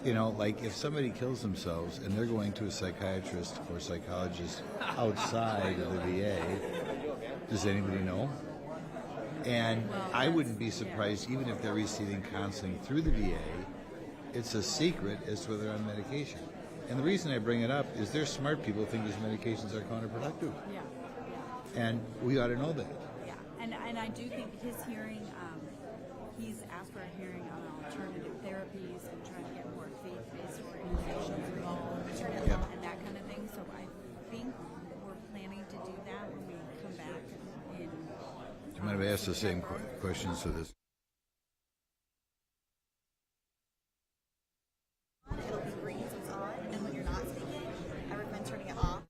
You know, like if somebody kills themselves and they're going to a psychiatrist or psychologist outside of the VA, does anybody know? And I wouldn't be surprised even if they're receiving counseling through the VA. It's a secret as to whether they're on medication. And the reason I bring it up is there's smart people who think these medications are counterproductive. Yeah. And we ought to know that. Yeah, and I do think his hearing, he's asked for a hearing on alternative therapies and trying to get more faith-based organizations involved and that kind of thing. So I think we're planning to do that when we come back in. You might have asked the same questions to this. It'll be green so it's on, and when you're not speaking, I recommend turning it off.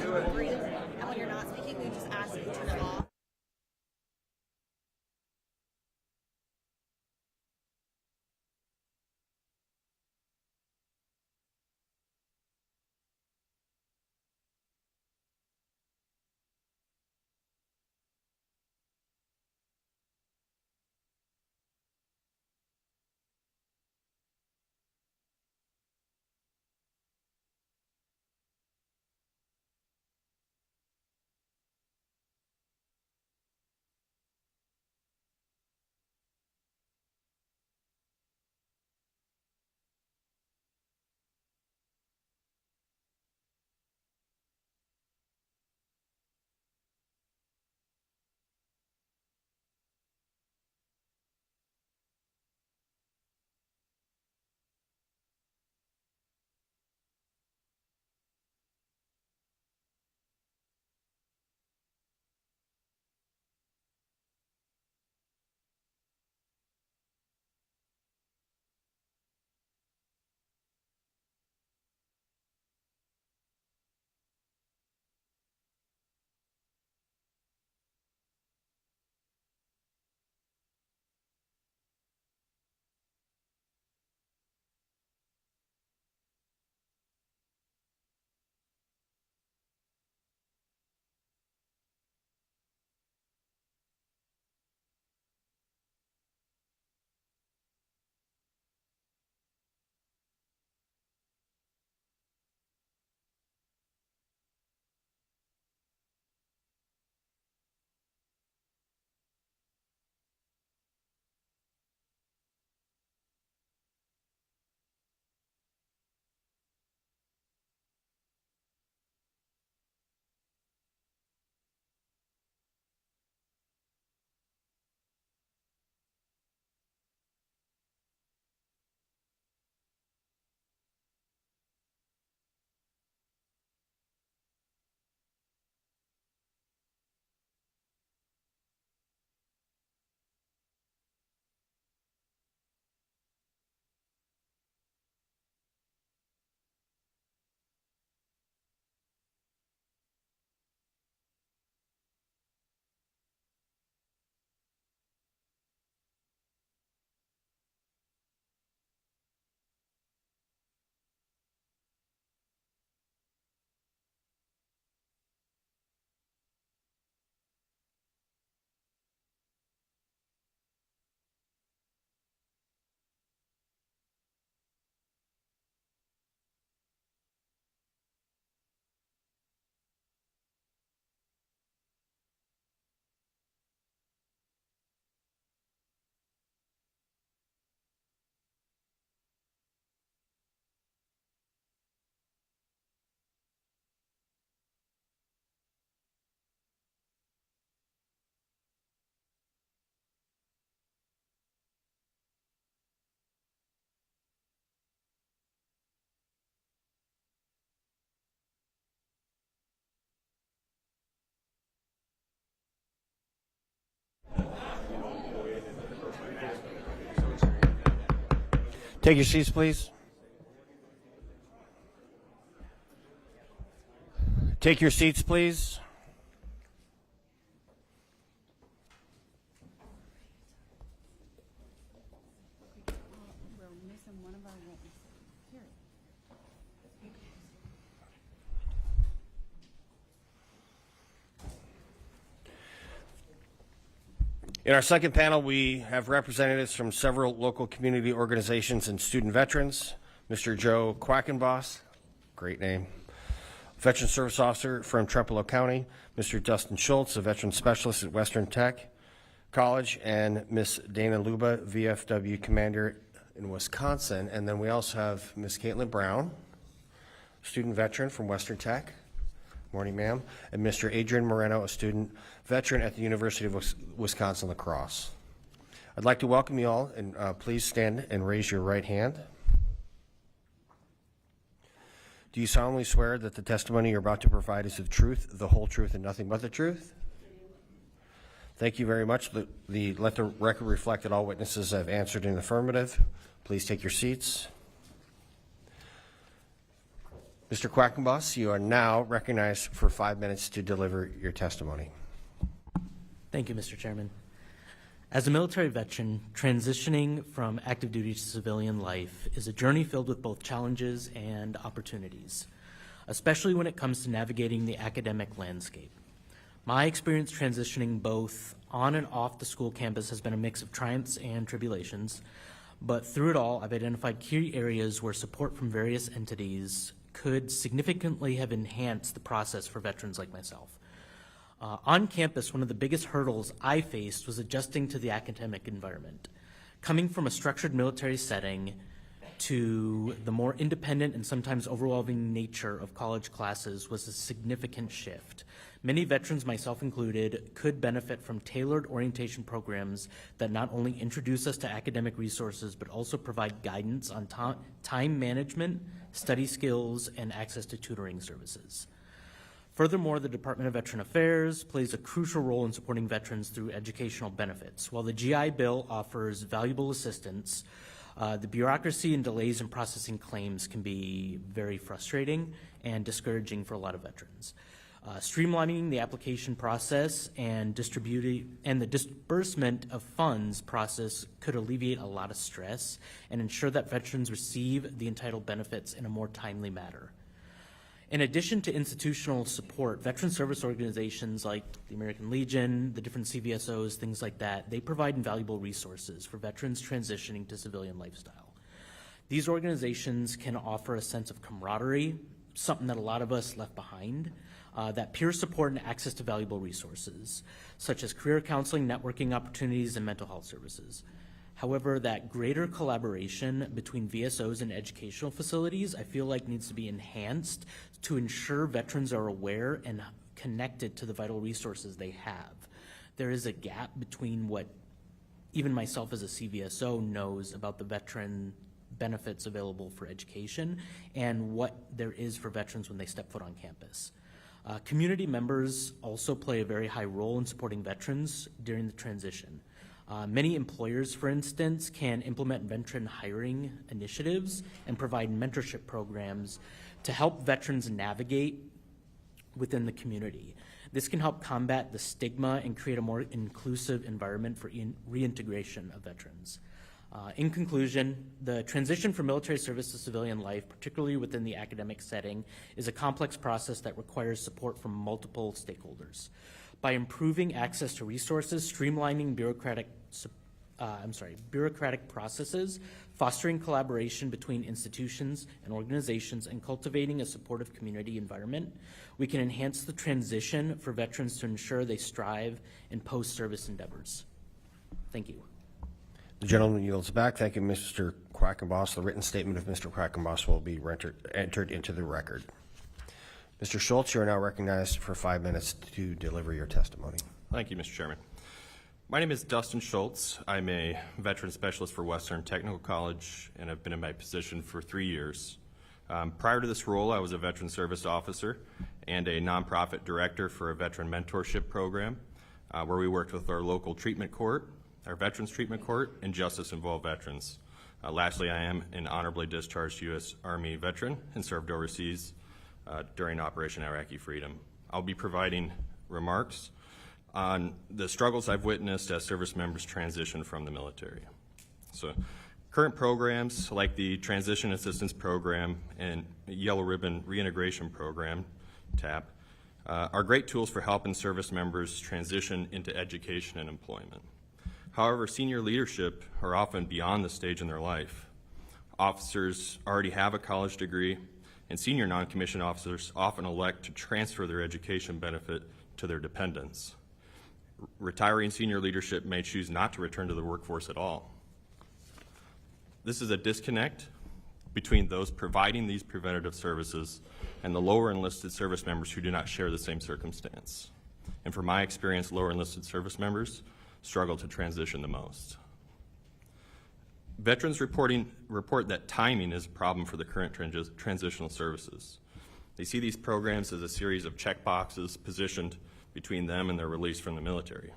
Breathe. And when you're not speaking, we just ask that you turn it off. Take your seats, please. Take your seats, please. We're missing one of our witnesses. Here. In our second panel, we have representatives from several local community organizations and student veterans. Mr. Joe Quackenboss, great name, Veteran Service Officer from Trempealeau County, Mr. Dustin Schultz, a Veteran Specialist at Western Tech College, and Ms. Dana Luba, VFW Commander in Wisconsin. And then we also have Ms. Caitlin Brown, student veteran from Western Tech. Morning, ma'am. And Mr. Adrian Moreno, a student veteran at the University of Wisconsin-La Crosse. I'd like to welcome you all, and please stand and raise your right hand. Do you solemnly swear that the testimony you're about to provide is the truth, the whole truth, and nothing but the truth? Thank you very much. Let the record reflect that all witnesses have answered in the affirmative. Please take your seats. Mr. Quackenboss, you are now recognized for 5 minutes to deliver your testimony. Thank you, Mr. Chairman. As a military veteran, transitioning from active duty to civilian life is a journey filled with both challenges and opportunities, especially when it comes to navigating the academic landscape. My experience transitioning both on and off the school campus has been a mix of triumphs and tribulations, but through it all, I've identified key areas where support from various entities could significantly have enhanced the process for veterans like myself. On campus, one of the biggest hurdles I faced was adjusting to the academic environment. Coming from a structured military setting to the more independent and sometimes overwhelming nature of college classes was a significant shift. Many veterans, myself included, could benefit from tailored orientation programs that not only introduce us to academic resources, but also provide guidance on time management, study skills, and access to tutoring services. Furthermore, the Department of Veteran Affairs plays a crucial role in supporting veterans through educational benefits. While the GI Bill offers valuable assistance, the bureaucracy and delays in processing claims can be very frustrating and discouraging for a lot of veterans. Streamlining the application process and the disbursement of funds process could alleviate a lot of stress and ensure that veterans receive the entitled benefits in a more timely manner. In addition to institutional support, veteran service organizations like the American Legion, the different CVSOs, things like that, they provide invaluable resources for veterans transitioning to civilian lifestyle. These organizations can offer a sense of camaraderie, something that a lot of us left behind, that peer support and access to valuable resources, such as career counseling, networking opportunities, and mental health services. However, that greater collaboration between VSOs and educational facilities, I feel like needs to be enhanced to ensure veterans are aware and connected to the vital resources they have. There is a gap between what even myself as a CVSO knows about the veteran benefits available for education and what there is for veterans when they step foot on campus. Community members also play a very high role in supporting veterans during the transition. Many employers, for instance, can implement veteran hiring initiatives and provide mentorship programs to help veterans navigate within the community. This can help combat the stigma and create a more inclusive environment for reintegration of veterans. In conclusion, the transition from military service to civilian life, particularly within the academic setting, is a complex process that requires support from multiple stakeholders. By improving access to resources, streamlining bureaucratic processes, fostering collaboration between institutions and organizations, and cultivating a supportive community environment, we can enhance the transition for veterans to ensure they strive in post-service endeavors. Thank you. The gentleman yields back. Thank you, Mr. Quackenboss. The written statement of Mr. Quackenboss will be entered into the record. Mr. Schultz, you are now recognized for 5 minutes to deliver your testimony. Thank you, Mr. Chairman. My name is Dustin Schultz. I'm a veteran specialist for Western Technical College, and I've been in my position for 3 years. Prior to this role, I was a veteran service officer and a nonprofit director for a veteran mentorship program where we worked with our local treatment court, our Veterans Treatment Court, and justice-involved veterans. Lastly, I am an honorably discharged U.S. Army veteran and served overseas during Operation Iraqi Freedom. I'll be providing remarks on the struggles I've witnessed as service members transition from the military. So, current programs like the Transition Assistance Program and Yellow Ribbon Reintegration Program, TAP, are great tools for helping service members transition into education and employment. However, senior leadership are often beyond the stage in their life. Officers already have a college degree, and senior non-commissioned officers often elect to transfer their education benefit to their dependents. Retiring senior leadership may choose not to return to the workforce at all. This is a disconnect between those providing these preventative services and the lower enlisted service members who do not share the same circumstance. And from my experience, lower enlisted service members struggle to transition the most. Veterans report that timing is a problem for the current transitional services. They see these programs as a series of checkboxes positioned between them and their release from the military.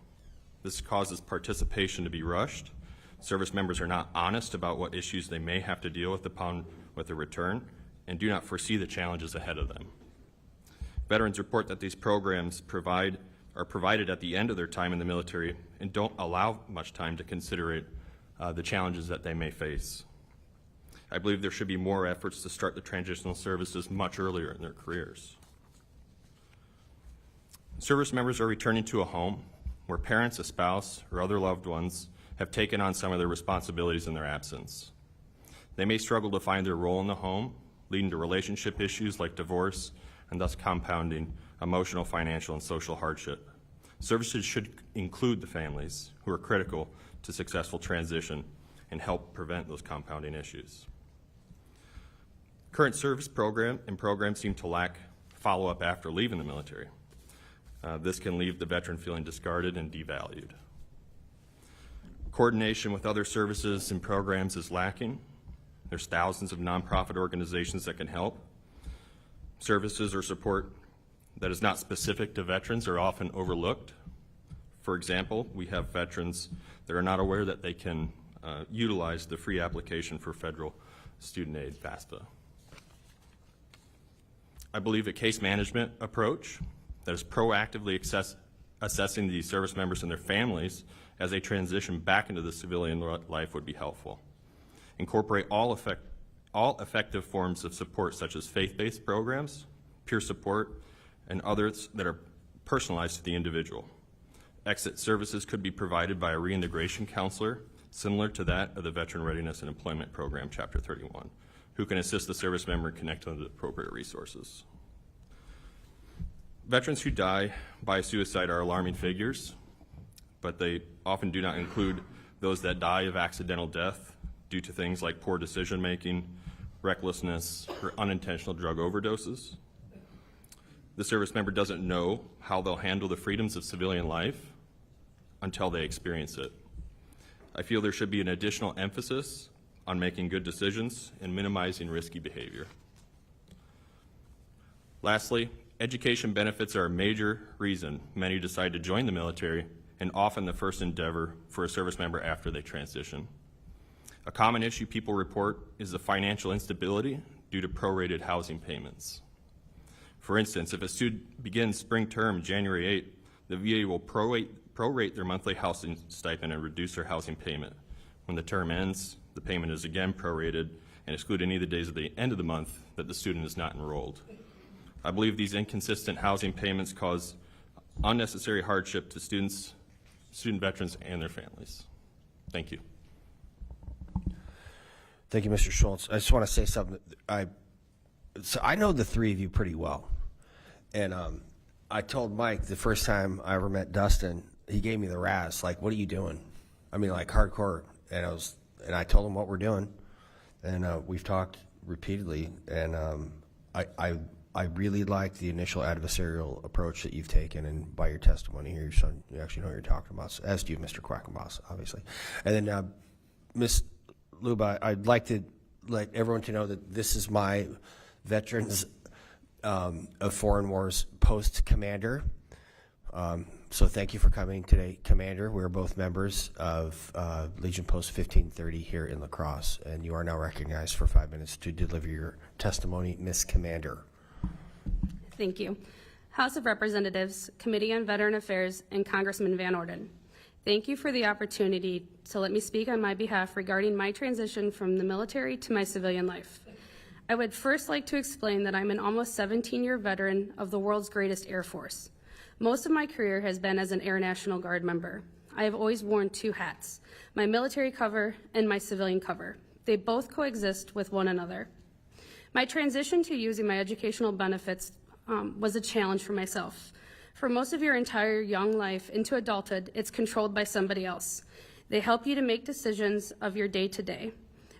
This causes participation to be rushed. Service members are not honest about what issues they may have to deal with upon a return, and do not foresee the challenges ahead of them. Veterans report that these programs are provided at the end of their time in the military and don't allow much time to consider the challenges that they may face. I believe there should be more efforts to start the transitional services much earlier in their careers. Service members are returning to a home where parents, a spouse, or other loved ones have taken on some of their responsibilities in their absence. They may struggle to find their role in the home, leading to relationship issues like divorce, and thus compounding emotional, financial, and social hardship. Services should include the families who are critical to successful transition and help prevent those compounding issues. Current service programs seem to lack follow-up after leaving the military. This can leave the veteran feeling discarded and devalued. Coordination with other services and programs is lacking. There's thousands of nonprofit organizations that can help. Services or support that is not specific to veterans are often overlooked. For example, we have veterans that are not aware that they can utilize the free application for federal student aid, FAFSA. I believe a case management approach that is proactively assessing the service members and their families as they transition back into the civilian life would be helpful. Incorporate all effective forms of support, such as faith-based programs, peer support, and others that are personalized to the individual. Exit services could be provided by a reintegration counselor, similar to that of the Veteran Readiness and Employment Program, Chapter 31, who can assist the service member in connecting to the appropriate resources. Veterans who die by suicide are alarming figures, but they often do not include those that die of accidental death due to things like poor decision-making, recklessness, or unintentional drug overdoses. The service member doesn't know how they'll handle the freedoms of civilian life until they experience it. I feel there should be an additional emphasis on making good decisions and minimizing risky behavior. Lastly, education benefits are a major reason many decide to join the military, and often the first endeavor for a service member after they transition. A common issue people report is the financial instability due to prorated housing payments. For instance, if a student begins spring term January 8th, the VA will prorate their monthly housing stipend and reduce their housing payment. When the term ends, the payment is again prorated and exclude any of the days at the end of the month that the student is not enrolled. I believe these inconsistent housing payments cause unnecessary hardship to student veterans and their families. Thank you. Thank you, Mr. Schultz. I just want to say something. So I know the three of you pretty well. And I told Mike the first time I ever met Dustin, he gave me the razz, like, what are you doing? I mean, like, hardcore. And I told him what we're doing. And we've talked repeatedly. And I really like the initial adversarial approach that you've taken, and by your testimony here, you actually know what you're talking about, as do you, Mr. Quackenboss, obviously. And then, Ms. Luba, I'd like to let everyone to know that this is my Veterans of Foreign Wars Post Commander. So thank you for coming today, Commander. We're both members of Legion Post 1530 here in La Crosse, and you are now recognized for 5 minutes to deliver your testimony, Ms. Commander. Thank you. House of Representatives, Committee on Veteran Affairs, and Congressman Van Orden, thank you for the opportunity to let me speak on my behalf regarding my transition from the military to my civilian life. I would first like to explain that I'm an almost 17-year veteran of the world's greatest Air Force. Most of my career has been as an Air National Guard member. I have always worn two hats, my military cover and my civilian cover. They both coexist with one another. My transition to using my educational benefits was a challenge for myself. For most of your entire young life into adulthood, it's controlled by somebody else. They help you to make decisions of your day-to-day.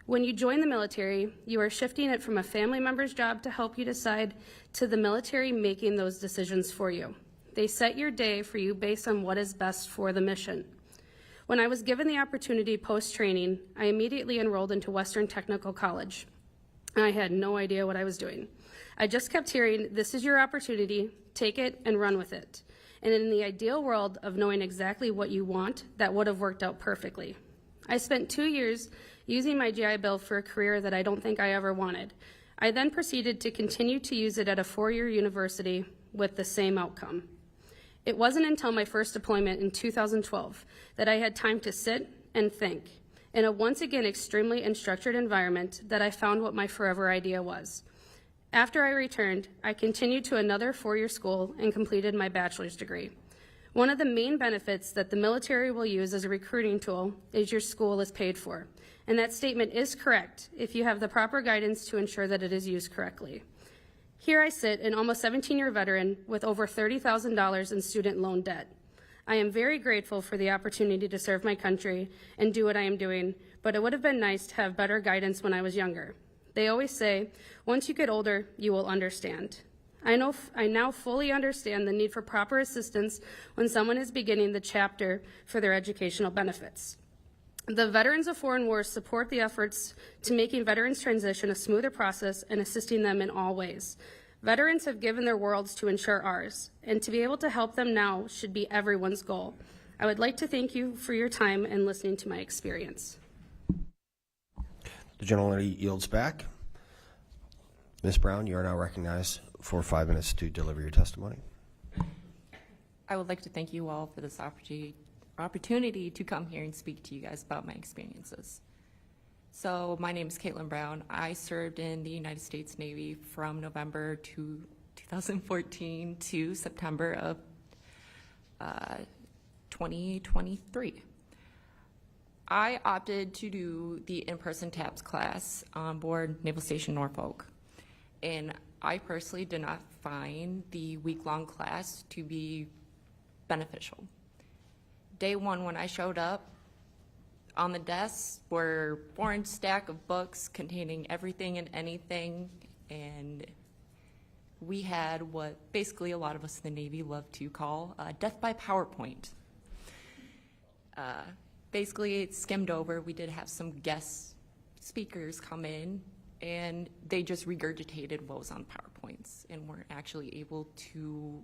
When you join the military, you are shifting it from a family member's job to help you decide to the military making those decisions for you. They set your day for you based on what is best for the mission. When I was given the opportunity post-training, I immediately enrolled into Western Technical College. I had no idea what I was doing. I just kept hearing, this is your opportunity, take it and run with it. And in the ideal world of knowing exactly what you want, that would have worked out perfectly. I spent 2 years using my GI Bill for a career that I don't think I ever wanted. I then proceeded to continue to use it at a four-year university with the same outcome. It wasn't until my first deployment in 2012 that I had time to sit and think in a once again extremely unstructured environment that I found what my forever idea was. After I returned, I continued to another four-year school and completed my bachelor's degree. One of the main benefits that the military will use as a recruiting tool is your school is paid for. And that statement is correct if you have the proper guidance to ensure that it is used correctly. Here I sit, an almost 17-year veteran with over $30,000 in student loan debt. I am very grateful for the opportunity to serve my country and do what I am doing, but it would have been nice to have better guidance when I was younger. They always say, once you get older, you will understand. I now fully understand the need for proper assistance when someone is beginning the chapter for their educational benefits. The Veterans of Foreign Wars support the efforts to making veterans transition a smoother process and assisting them in all ways. Veterans have given their worlds to ensure ours, and to be able to help them now should be everyone's goal. I would like to thank you for your time and listening to my experience. The gentleman yields back. Ms. Brown, you are now recognized for 5 minutes to deliver your testimony. I would like to thank you all for this opportunity to come here and speak to you guys about my experiences. So my name is Caitlin Brown. I served in the United States Navy from November 2014 to September of 2023. I opted to do the in-person TAPS class on board Naval Station Norfolk, and I personally did not find the week-long class to be beneficial. Day one, when I showed up, on the desks were a orange stack of books containing everything and anything, and we had what basically a lot of us in the Navy love to call death by PowerPoint. Basically, it skimmed over. We did have some guest speakers come in, and they just regurgitated what was on PowerPoints and weren't actually able to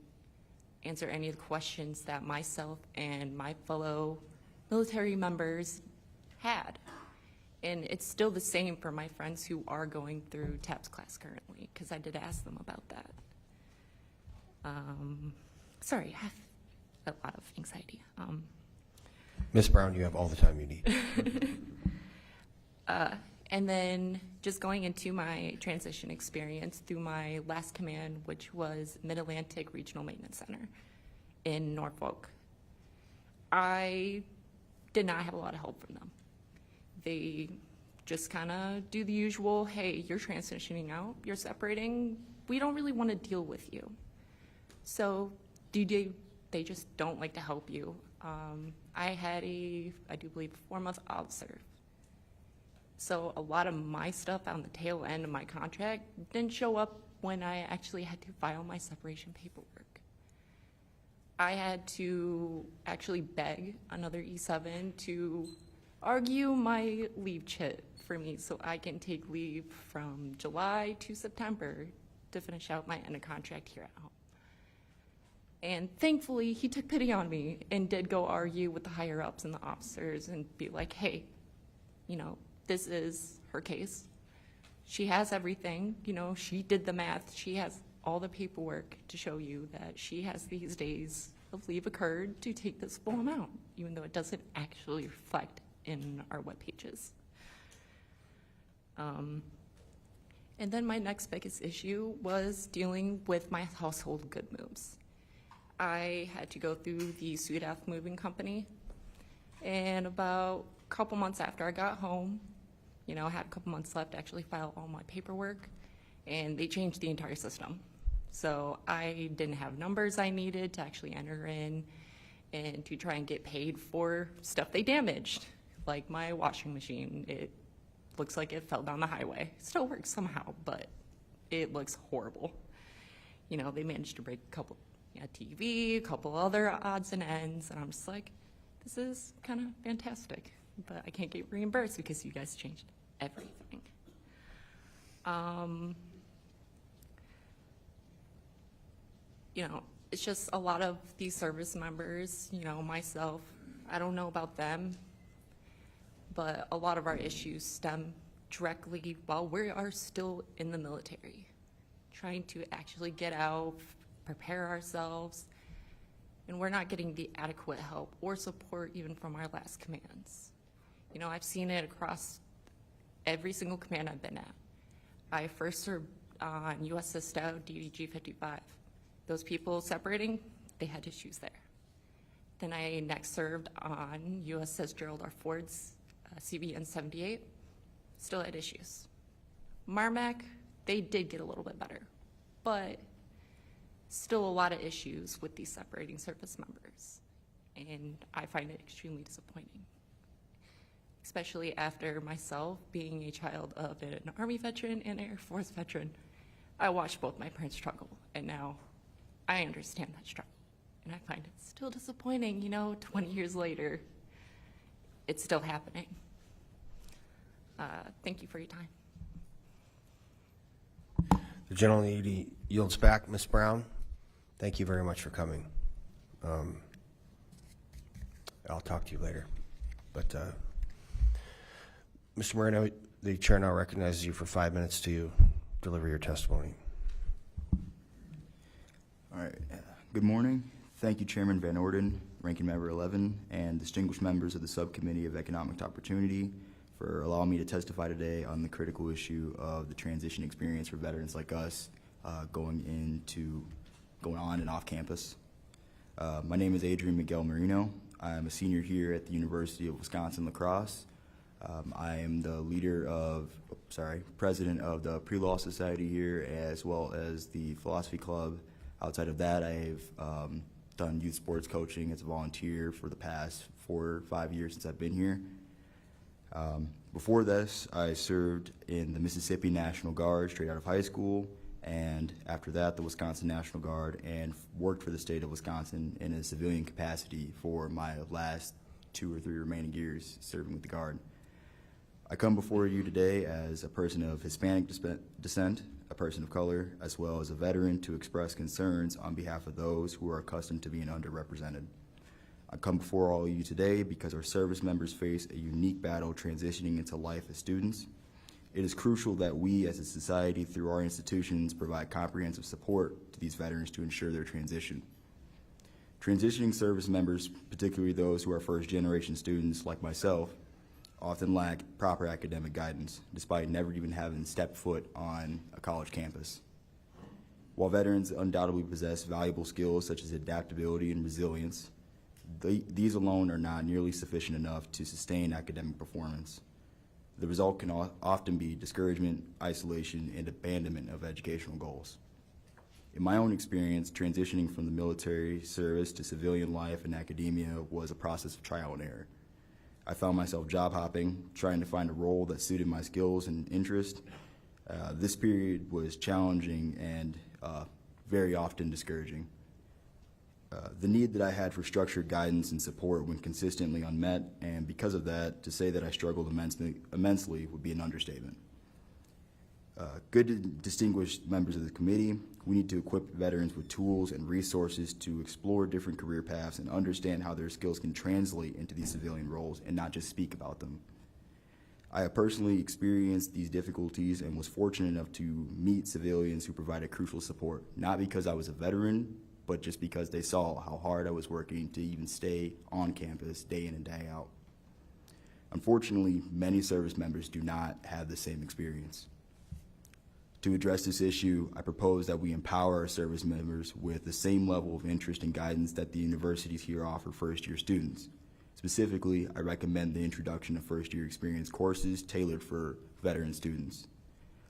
answer any of the questions that myself and my fellow military members had. And it's still the same for my friends who are going through TAPS class currently, because I did ask them about that. Sorry, I have a lot of anxiety. Ms. Brown, you have all the time you need. And then just going into my transition experience through my last command, which was Mid-Atlantic Regional Maintenance Center in Norfolk. I did not have a lot of help from them. They just kind of do the usual, hey, you're transitioning out, you're separating, we don't really want to deal with you. So they just don't like to help you. I had I do believe, 4-month observe. So a lot of my stuff on the tail end of my contract didn't show up when I actually had to file my separation paperwork. I had to actually beg another E7 to argue my leave chit for me so I can take leave from July to September to finish out my end of contract here at home. And thankfully, he took pity on me and did go argue with the higher ups and the officers and be like, hey, this is her case. She has everything, she did the math. She has all the paperwork to show you that she has these days of leave occurred to take this full amount, even though it doesn't actually reflect in our web pages. And then my next biggest issue was dealing with my household good moves. I had to go through the Sudath Moving Company, and about a couple months after I got home, I had a couple months left to actually file all my paperwork, and they changed the entire system. So I didn't have numbers I needed to actually enter in and to try and get paid for stuff they damaged, like my washing machine. It looks like it fell down the highway. It still works somehow, but it looks horrible. They managed to break a couple TV, a couple other odds and ends, and I'm just like, this is kind of fantastic, but I can't get reimbursed because you guys changed everything. It's just a lot of these service members, myself, I don't know about them, but a lot of our issues stem directly while we are still in the military, trying to actually get out, prepare ourselves, and we're not getting the adequate help or support even from our last commands. You know, I've seen it across every single command I've been at. I first served on USS Stowe DDG 55. Those people separating, they had issues there. Then I next served on USS Gerald R. Ford's CBN 78, still had issues. Marmac, they did get a little bit better, but still a lot of issues with these separating service members. And I find it extremely disappointing, especially after myself being a child of an Army veteran and Air Force veteran. I watched both my parents struggle, and now I understand that struggle. And I find it still disappointing, you know, 20 years later, it's still happening. Thank you for your time. The gentlelady yields back. Ms. Brown, thank you very much for coming. I'll talk to you later. But Mr. Moreno, the chair now recognizes you for 5 minutes to deliver your testimony. All right. Good morning. Thank you, Chairman Van Orden, Ranking Member 11, and distinguished members of the Subcommittee of Economic Opportunity for allowing me to testify today on the critical issue of the transition experience for veterans like us going on and off campus. My name is Adrian Miguel Marino. I'm a senior here at the University of Wisconsin-La Crosse. I am the president of the Pre-Law Society here, as well as the Philosophy Club. Outside of that, I've done youth sports coaching as a volunteer for the past 4 or 5 years since I've been here. Before this, I served in the Mississippi National Guard straight out of high school, and after that, the Wisconsin National Guard, and worked for the state of Wisconsin in a civilian capacity for my last 2 or 3 remaining years serving with the Guard. I come before you today as a person of Hispanic descent, a person of color, as well as a veteran to express concerns on behalf of those who are accustomed to being underrepresented. I come before all of you today because our service members face a unique battle transitioning into life as students. It is crucial that we as a society, through our institutions, provide comprehensive support to these veterans to ensure their transition. Transitioning service members, particularly those who are first-generation students like myself, often lack proper academic guidance, despite never even having stepped foot on a college campus. While veterans undoubtedly possess valuable skills such as adaptability and resilience, these alone are not nearly sufficient enough to sustain academic performance. The result can often be discouragement, isolation, and abandonment of educational goals. In my own experience, transitioning from the military service to civilian life and academia was a process of trial and error. I found myself job hopping, trying to find a role that suited my skills and interest. This period was challenging and very often discouraging. The need that I had for structured guidance and support went consistently unmet, and because of that, to say that I struggled immensely would be an understatement. Good distinguished members of the committee, we need to equip veterans with tools and resources to explore different career paths and understand how their skills can translate into these civilian roles and not just speak about them. I have personally experienced these difficulties and was fortunate enough to meet civilians who provided crucial support, not because I was a veteran, but just because they saw how hard I was working to even stay on campus day in and day out. Unfortunately, many service members do not have the same experience. To address this issue, I propose that we empower our service members with the same level of interest and guidance that the universities here offer first-year students. Specifically, I recommend the introduction of first-year experience courses tailored for veteran students.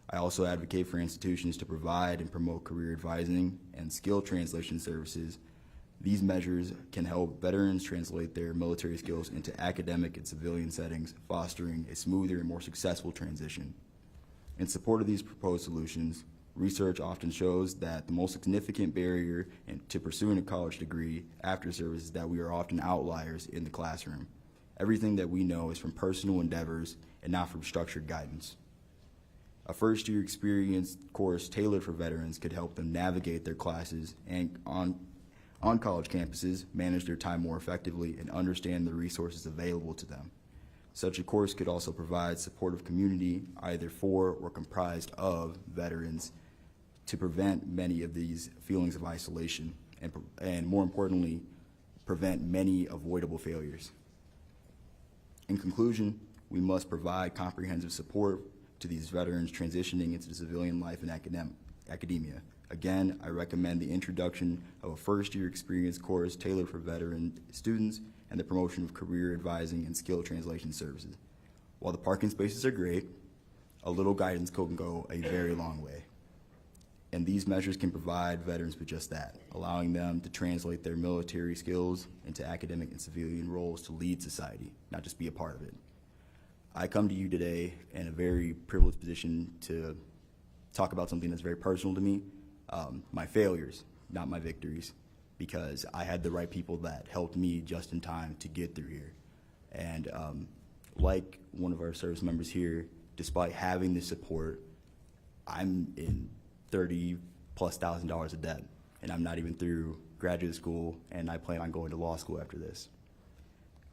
I also advocate for institutions to provide and promote career advising and skill translation services. These measures can help veterans translate their military skills into academic and civilian settings, fostering a smoother and more successful transition. In support of these proposed solutions, research often shows that the most significant barrier to pursuing a college degree after service is that we are often outliers in the classroom. Everything that we know is from personal endeavors and not from structured guidance. A first-year experience course tailored for veterans could help them navigate their classes and on college campuses, manage their time more effectively, and understand the resources available to them. Such a course could also provide supportive community either for or comprised of veterans to prevent many of these feelings of isolation and more importantly, prevent many avoidable failures. In conclusion, we must provide comprehensive support to these veterans transitioning into civilian life and academia. Again, I recommend the introduction of a first-year experience course tailored for veteran students and the promotion of career advising and skill translation services. While the parking spaces are great, a little guidance can go a very long way. And these measures can provide veterans with just that, allowing them to translate their military skills into academic and civilian roles to lead society, not just be a part of it. I come to you today in a very privileged position to talk about something that's very personal to me, my failures, not my victories, because I had the right people that helped me just in time to get through here. And like one of our service members here, despite having the support, I'm in $30,000+ of debt, and I'm not even through graduate school, and I plan on going to law school after this.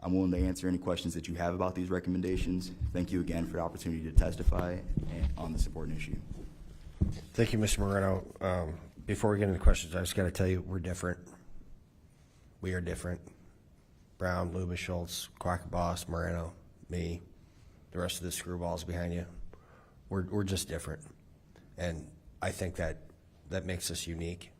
I'm willing to answer any questions that you have about these recommendations. Thank you again for the opportunity to testify on this important issue. Thank you, Mr. Moreno. Before we get into questions, I just got to tell you, we're different. We are different. Brown, Lubis, Schultz, Quackenboss, Moreno, me, the rest of the screwballs behind you. We're just different. And I think that makes us unique.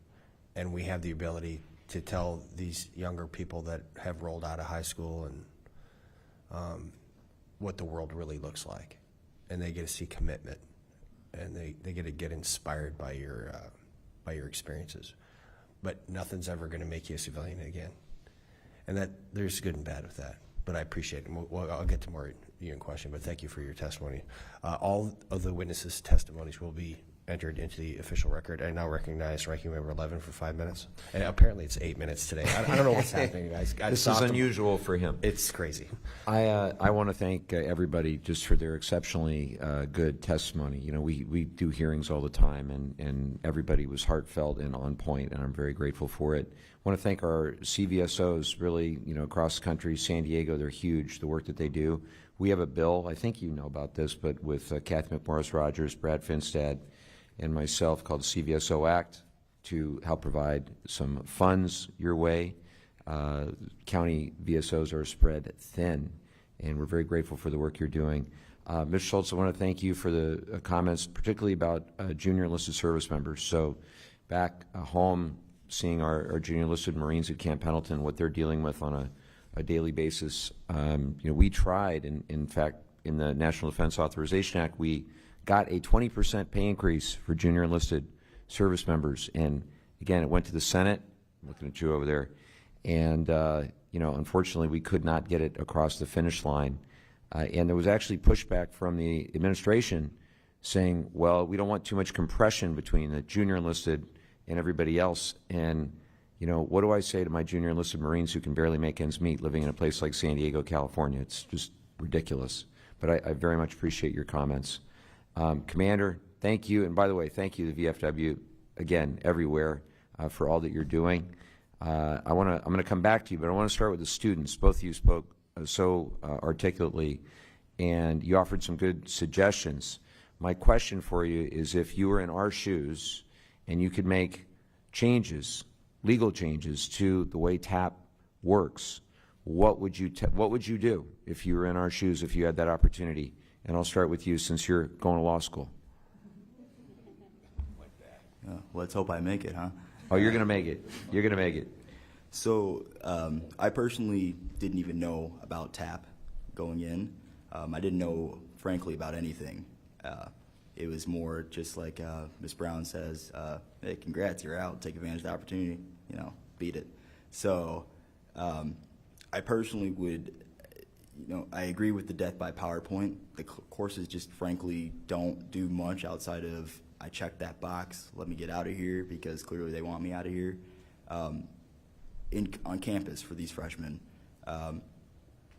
And we have the ability to tell these younger people that have rolled out of high school and what the world really looks like. And they get to see commitment. And they get to get inspired by your experiences. But nothing's ever going to make you a civilian again. And that there's good and bad with that. But I appreciate it. I'll get to more in question, but thank you for your testimony. All of the witnesses' testimonies will be entered into the official record. I now recognize Ranking Member 11 for 5 minutes. And apparently it's 8 minutes today. I don't know what's happening, guys. This is unusual for him. It's crazy. I want to thank everybody just for their exceptionally good testimony. You know, we do hearings all the time, and everybody was heartfelt and on point, and I'm very grateful for it. I want to thank our CVSOs, really, you know, across the country, San Diego, they're huge, the work that they do. We have a bill, I think you know about this, but with Kathy McMorris-Rogers, Brad Finstad, and myself called the CVSO Act to help provide some funds your way. County VSOs are spread thin, and we're very grateful for the work you're doing. Ms. Schultz, I want to thank you for the comments, particularly about junior enlisted service members. So back home, seeing our junior enlisted Marines at Camp Pendleton, what they're dealing with on a daily basis. You know, we tried, in fact, in the National Defense Authorization Act, we got a 20% pay increase for junior enlisted service members. And again, it went to the Senate. I'm looking at you over there. And, you know, unfortunately, we could not get it across the finish line. And there was actually pushback from the administration saying, well, we don't want too much compression between the junior enlisted and everybody else. And, you know, what do I say to my junior enlisted Marines who can barely make ends meet living in a place like San Diego, California? It's just ridiculous. But I very much appreciate your comments. Commander, thank you. And by the way, thank you to VFW, again, everywhere, for all that you're doing. I'm going to come back to you, but I want to start with the students. Both of you spoke so articulately, and you offered some good suggestions. My question for you is, if you were in our shoes and you could make changes, legal changes to the way TAP works, what would you do if you were in our shoes, if you had that opportunity? And I'll start with you since you're going to law school. Let's hope I make it, huh? Oh, you're going to make it. You're going to make it. So I personally didn't even know about TAP going in. I didn't know, frankly, about anything. It was more just like Ms. Brown says, hey, congrats, you're out. Take advantage of the opportunity. You know, beat it. So I personally would, you know, I agree with the death by PowerPoint. The courses just frankly don't do much outside of, I checked that box, let me get out of here, because clearly they want me out of here. On campus for these freshmen,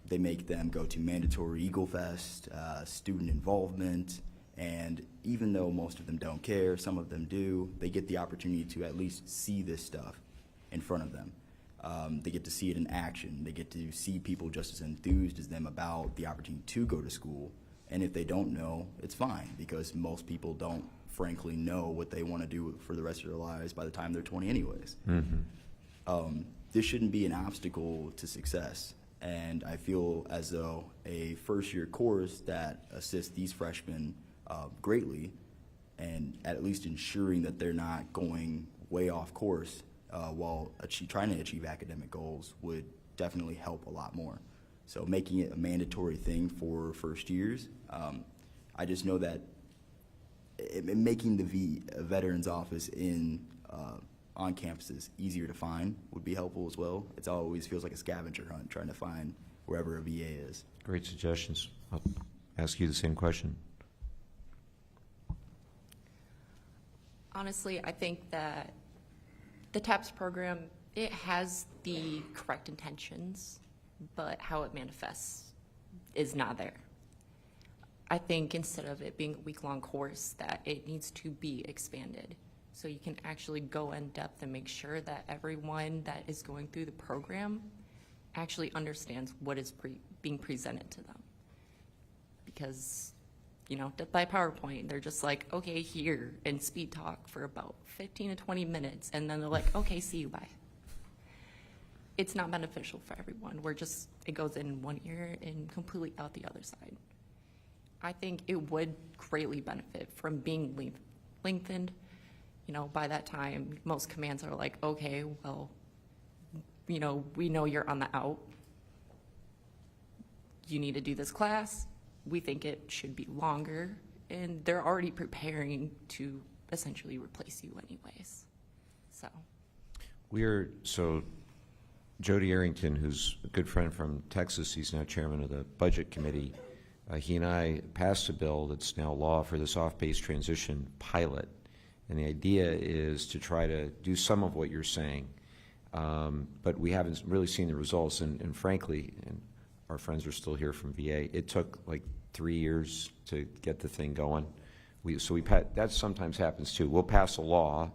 they make them go to mandatory Eagle Fest, student involvement, and even though most of them don't care, some of them do, they get the opportunity to at least see this stuff in front of them. They get to see it in action. They get to see people just as enthused as them about the opportunity to go to school. And if they don't know, it's fine, because most people don't, frankly, know what they want to do for the rest of their lives by the time they're 20 anyways. This shouldn't be an obstacle to success. And I feel as though a first-year course that assists these freshmen greatly, and at least ensuring that they're not going way off course while trying to achieve academic goals, would definitely help a lot more. So making it a mandatory thing for first years, I just know that making the Veterans Office on campuses easier to find would be helpful as well. It always feels like a scavenger hunt trying to find wherever a VA is. Great suggestions. I'll ask you the same question. Honestly, I think that the TAPS program, it has the correct intentions, but how it manifests is not there. I think instead of it being a week-long course, that it needs to be expanded so you can actually go in depth and make sure that everyone that is going through the program actually understands what is being presented to them. Because, you know, by PowerPoint, they're just like, okay, here, and speed talk for about 15 to 20 minutes, and then they're like, okay, see you, bye. It's not beneficial for everyone. It goes in one ear and completely out the other side. I think it would greatly benefit from being lengthened. You know, by that time, most commands are like, okay, well, you know, we know you're on the out. You need to do this class. We think it should be longer. And they're already preparing to essentially replace you anyways. So Jody Arrington, who's a good friend from Texas, he's now chairman of the Budget Committee. He and I passed a bill that's now law for this off-base transition pilot. And the idea is to try to do some of what you're saying, but we haven't really seen the results. And frankly, and our friends are still here from VA, it took like 3 years to get the thing going. That sometimes happens too. We'll pass a law,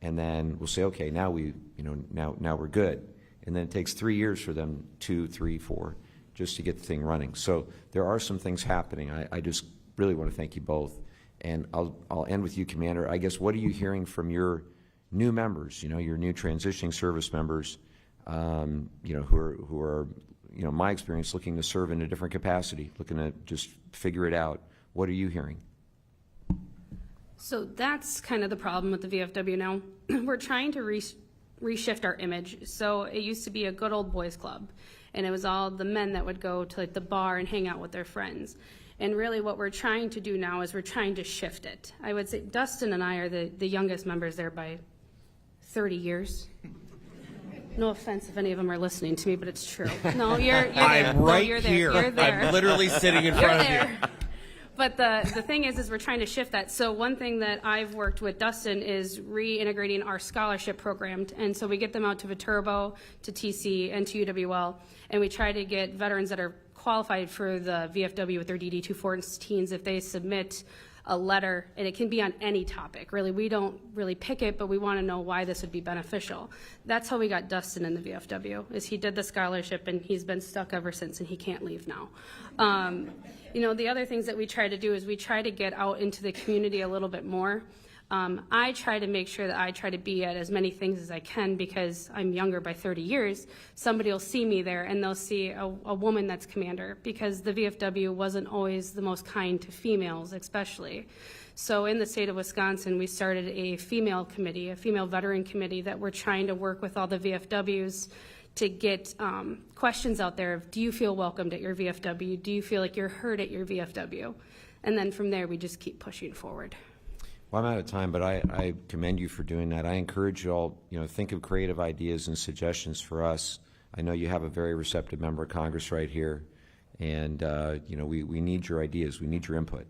and then we'll say, okay, now now we're good. And then it takes 3 years for them, 2, 3, 4, just to get the thing running. So there are some things happening. I just really want to thank you both. And I'll end with you, Commander. I guess, what are you hearing from your new members, your new transitioning service members, who are, my experience, looking to serve in a different capacity, looking to just figure it out? What are you hearing? So that's kind of the problem with the VFW now. We're trying to reshift our image. So it used to be a good old boys club, and it was all the men that would go to like the bar and hang out with their friends. And really what we're trying to do now is we're trying to shift it. I would say Dustin and I are the youngest members there by 30 years. No offense if any of them are listening to me, but it's true. No, you're I'm there. right No, you're there. here. You're there. I'm literally sitting in front of you. But the thing is we're trying to shift that. So one thing that I've worked with Dustin is reintegrating our scholarship program. And so we get them out to Viterbo, to TC, and to UWL, and we try to get veterans that are qualified for the VFW with their DD-214s if they submit a letter, and it can be on any topic. Really, we don't really pick it, but we want to know why this would be beneficial. That's how we got Dustin in the VFW, is he did the scholarship, and he's been stuck ever since, and he can't leave now. The other things that we try to do is we try to get out into the community a little bit more. I try to make sure that I try to be at as many things as I can, because I'm younger by 30 years. Somebody will see me there and they'll see a woman that's commander, because the VFW wasn't always the most kind to females especially. So in the state of Wisconsin, we started a female committee, a female veteran committee, that we're trying to work with all the VFWs to get questions out there of, do you feel welcomed at your VFW? Do you feel like you're heard at your VFW? And then from there, we just keep pushing forward. Well, I'm out of time, but I commend you for doing that. I encourage you all, think of creative ideas and suggestions for us. I know you have a very receptive member of Congress right here, and we need your ideas. We need your input,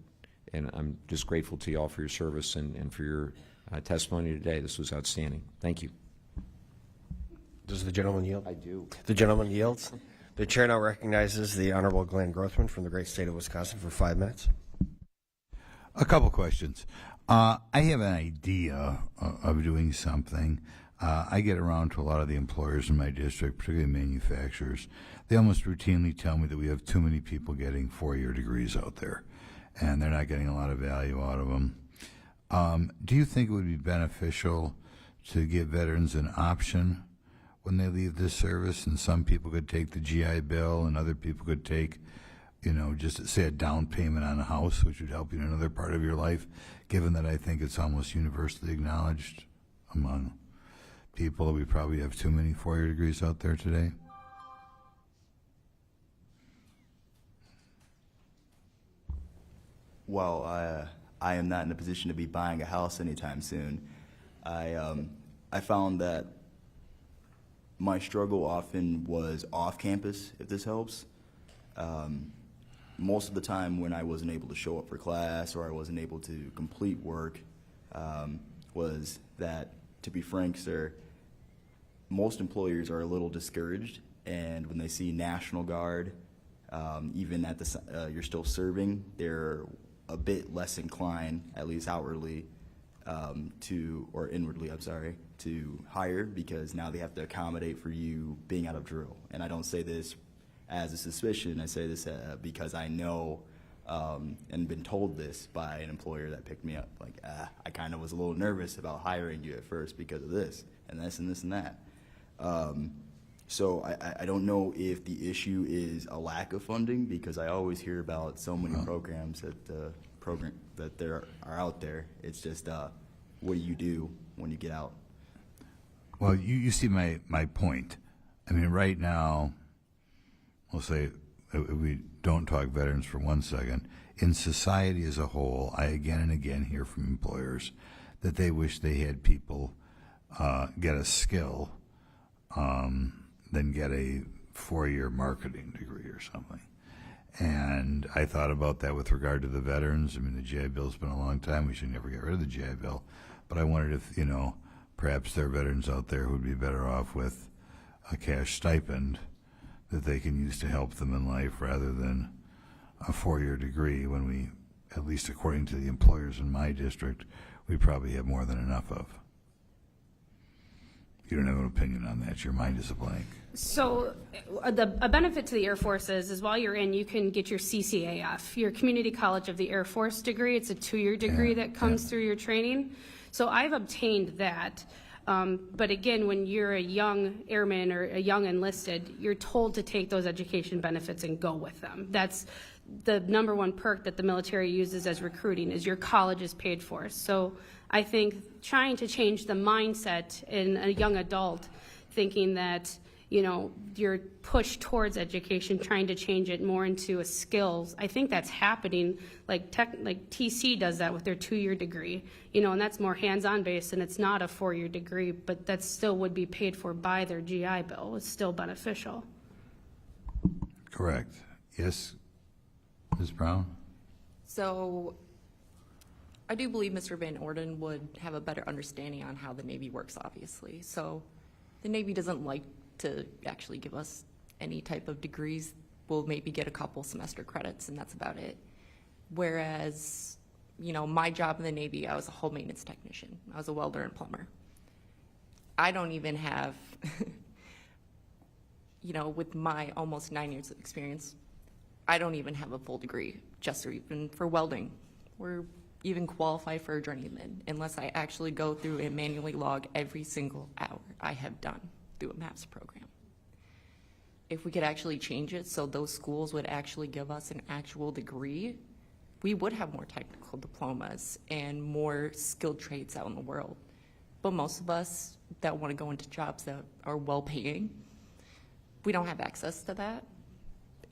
and I'm just grateful to you all for your service and for your testimony today. This was outstanding. Thank you. Does the gentleman yield? I do. The gentleman yields. The chair now recognizes the Honorable Glenn Grothman from the great state of Wisconsin for 5 minutes. A couple questions. I have an idea of doing something. I get around to a lot of the employers in my district, particularly manufacturers. They almost routinely tell me that we have too many people getting 4-year degrees out there, and they're not getting a lot of value out of them. Do you think it would be beneficial to give veterans an option when they leave this service, and some people could take the GI Bill and other people could take, just say a down payment on a house, which would help you in another part of your life, given that I think it's almost universally acknowledged among people that we probably have too many 4-year degrees out there today? Well, I am not in a position to be buying a house anytime soon. I found that my struggle often was off campus, if this helps. Most of the time when I wasn't able to show up for class or I wasn't able to complete work was that, to be frank, sir, most employers are a little discouraged, and when they see National Guard, even at the you're still serving, they're a bit less inclined, at least outwardly, or inwardly, I'm sorry, to hire, because now they have to accommodate for you being out of drill. And I don't say this as a suspicion. I say this because I know and been told this by an employer that picked me up. Like, I kind of was a little nervous about hiring you at first because of this and this and this and that. So I don't know if the issue is a lack of funding, because I always hear about so many programs that there are out there. It's just what do you do when you get out? Well, you see my point. I mean, right now, we'll say, if we don't talk veterans for 1 second, in society as a whole, I again and again hear from employers that they wish they had people get a skill than get a 4-year marketing degree or something. And I thought about that with regard to the veterans. I mean, the GI Bill's been a long time. We should never get rid of the GI Bill. But I wondered if, perhaps there are veterans out there who would be better off with a cash stipend that they can use to help them in life rather than a 4-year degree, when we, at least according to the employers in my district, we probably have more than enough of. You don't have an opinion on that. Your mind is a blank. So a benefit to the Air Force is while you're in, you can get your CCAF, your Community College of the Air Force degree. It's a 2-year degree that comes through your training. So I've obtained that. But again, when you're a young airman or a young enlisted, you're told to take those education benefits and go with them. That's the number one perk that the military uses as recruiting, is your college is paid for. So I think trying to change the mindset in a young adult, thinking that, you're pushed towards education, trying to change it more into a skills. I think that's happening. Like TC does that with their 2-year degree, and that's more hands-on based, and it's not a 4-year degree, but that still would be paid for by their GI Bill. It's still beneficial. Correct. Yes, Ms. Brown? So I do believe Mr. Van Orden would have a better understanding on how the Navy works, obviously. So the Navy doesn't like to actually give us any type of degrees. We'll maybe get a couple semester credits, and that's about it. Whereas, my job in the Navy, I was a hull maintenance technician. I was a welder and plumber. I don't even have, with my almost 9 years of experience, I don't even have a full degree, just or even for welding, or even qualify for a journeyman, unless I actually go through and manually log every single hour I have done through a MAPS program. If we could actually change it so those schools would actually give us an actual degree, we would have more technical diplomas and more skilled trades out in the world. But most of us that want to go into jobs that are well-paying, we don't have access to that.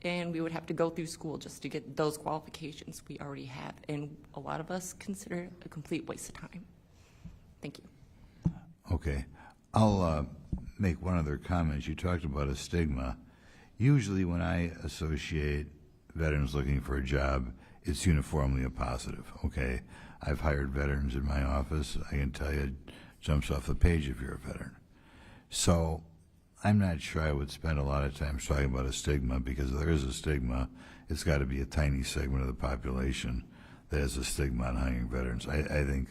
And we would have to go through school just to get those qualifications we already have. And a lot of us consider it a complete waste of time. Thank you. Okay. I'll make one other comment. You talked about a stigma. Usually when I associate veterans looking for a job, it's uniformly a positive, okay? I've hired veterans in my office. I can tell you it jumps off the page if you're a veteran. So I'm not sure I would spend a lot of time talking about a stigma, because if there is a stigma, it's got to be a tiny segment of the population that has a stigma on hiring veterans. I think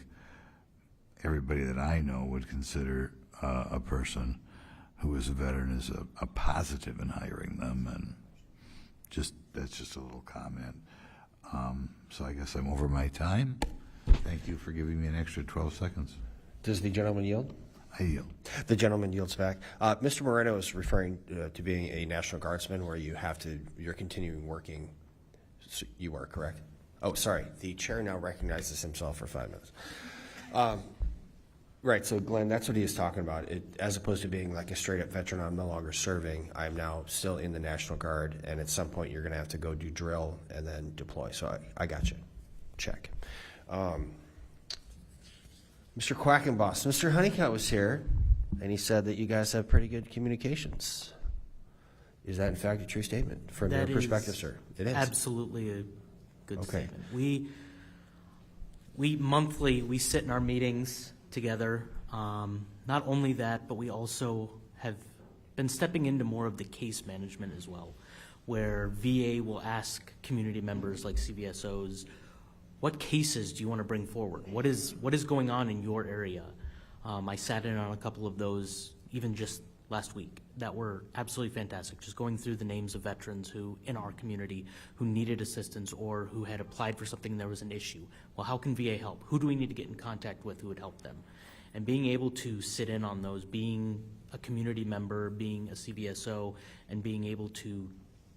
everybody that I know would consider a person who is a veteran is a positive in hiring them, and that's just a little comment. So I guess I'm over my time. Thank you for giving me an extra 12 seconds. Does the gentleman yield? I yield. The gentleman yields back. Mr. Moreno is referring to being a National Guardsman where you're continuing working. So you are correct? Oh, sorry. The chair now recognizes himself for 5 minutes. Right, so Glenn, that's what he is talking about. As opposed to being like a straight-up veteran, I'm no longer serving. I'm now still in the National Guard, and at some point you're going to have to go do drill and then deploy. So I got you. Check. Mr. Quackenboss, Mr. Honeycutt was here, and he said that you guys have pretty good communications. Is that in fact a true statement from your perspective, sir? It is. Absolutely a good Okay. statement. We monthly, we sit in our meetings together. Not only that, but we also have been stepping into more of the case management as well, where VA will ask community members like CVSOs, what cases do you want to bring forward? What is going on in your area? I sat in on a couple of those even just last week that were absolutely fantastic, just going through the names of veterans who in our community who needed assistance or who had applied for something and there was an issue. Well, how can VA help? Who do we need to get in contact with who would help them? And being able to sit in on those, being a community member, being a CVSO, and being able to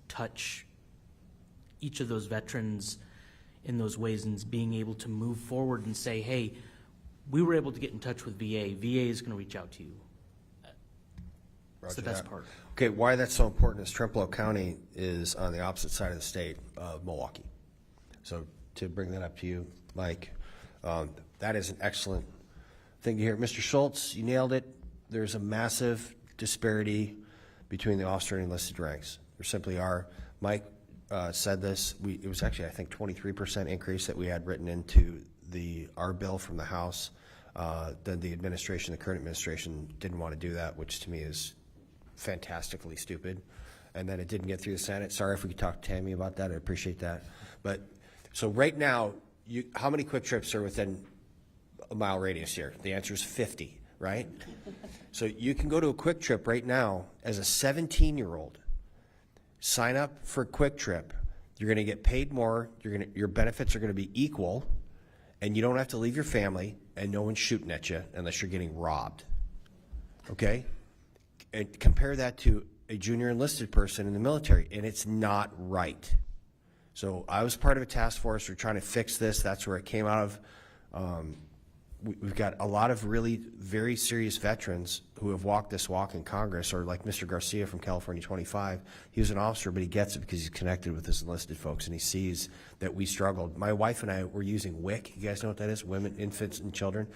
touch each of those veterans in those ways and being able to move forward and say, hey, we were able to get in touch with VA. VA is going to reach out to you. It's the best part. Okay, why that's so important is Trempealeau County is on the opposite side of the state of Milwaukee. So to bring that up to you, Mike, that is an excellent thing to hear. Mr. Schultz, you nailed it. There's a massive disparity between the officer and enlisted ranks. There simply are. Mike said this. It was actually, I think, 23% increase that we had written into our bill from the House. Then the administration, the current administration, didn't want to do that, which to me is fantastically stupid. And then it didn't get through the Senate. Sorry if we could talk to Tammy about that. I appreciate that. But so right now, how many quick trips are within a mile radius here? The answer is 50, right? So you can go to a quick trip right now as a 17-year-old. Sign up for a quick trip. You're going to get paid more. Your benefits are going to be equal, and you don't have to leave your family, and no one's shooting at you unless you're getting robbed. Okay? And compare that to a junior enlisted person in the military, and it's not right. So I was part of a task force. We're trying to fix this. That's where it came out of. We've got a lot of really very serious veterans who have walked this walk in Congress, or like Mr. Garcia from California 25. He was an officer, but he gets it because he's connected with his enlisted folks, and he sees that we struggled. My wife and I were using WIC. You guys know what that is? Women, infants, and children,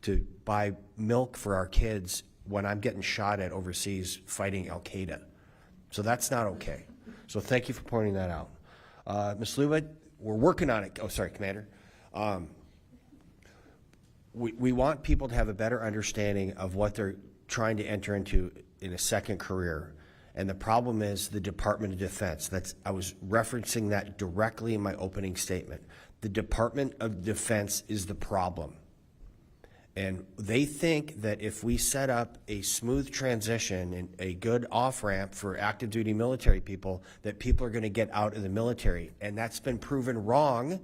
to buy milk for our kids when I'm getting shot at overseas fighting Al-Qaeda. So that's not okay. So thank you for pointing that out. Ms. Luba, we're working on it. Oh, sorry, Commander. We want people to have a better understanding of what they're trying to enter into in a second career. And the problem is the Department of Defense. I was referencing that directly in my opening statement. The Department of Defense is the problem. And they think that if we set up a smooth transition and a good off-ramp for active duty military people, that people are going to get out of the military. And that's been proven wrong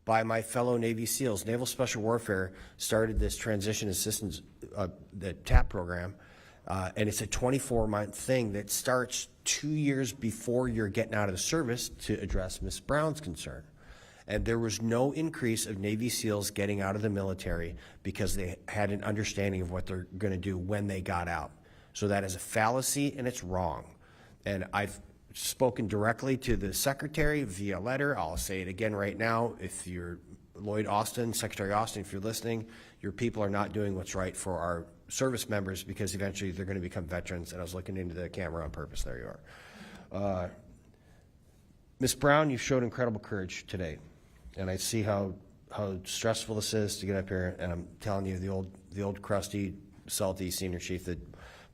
by my fellow Navy SEALs. Naval Special Warfare started this transition assistance, the TAP program, and it's a 24-month thing that starts 2 years before you're getting out of the service, to address Ms. Brown's concern. And there was no increase of Navy SEALs getting out of the military because they had an understanding of what they're going to do when they got out. So that is a fallacy, and it's wrong. And I've spoken directly to the Secretary via letter. I'll say it again right now. If you're Lloyd Austin, Secretary Austin, if you're listening, your people are not doing what's right for our service members, because eventually they're going to become veterans. And I was looking into the camera on purpose. There you are. Ms. Brown, you've showed incredible courage today. And I see how stressful this is to get up here. And I'm telling you, the old crusty, salty senior chief that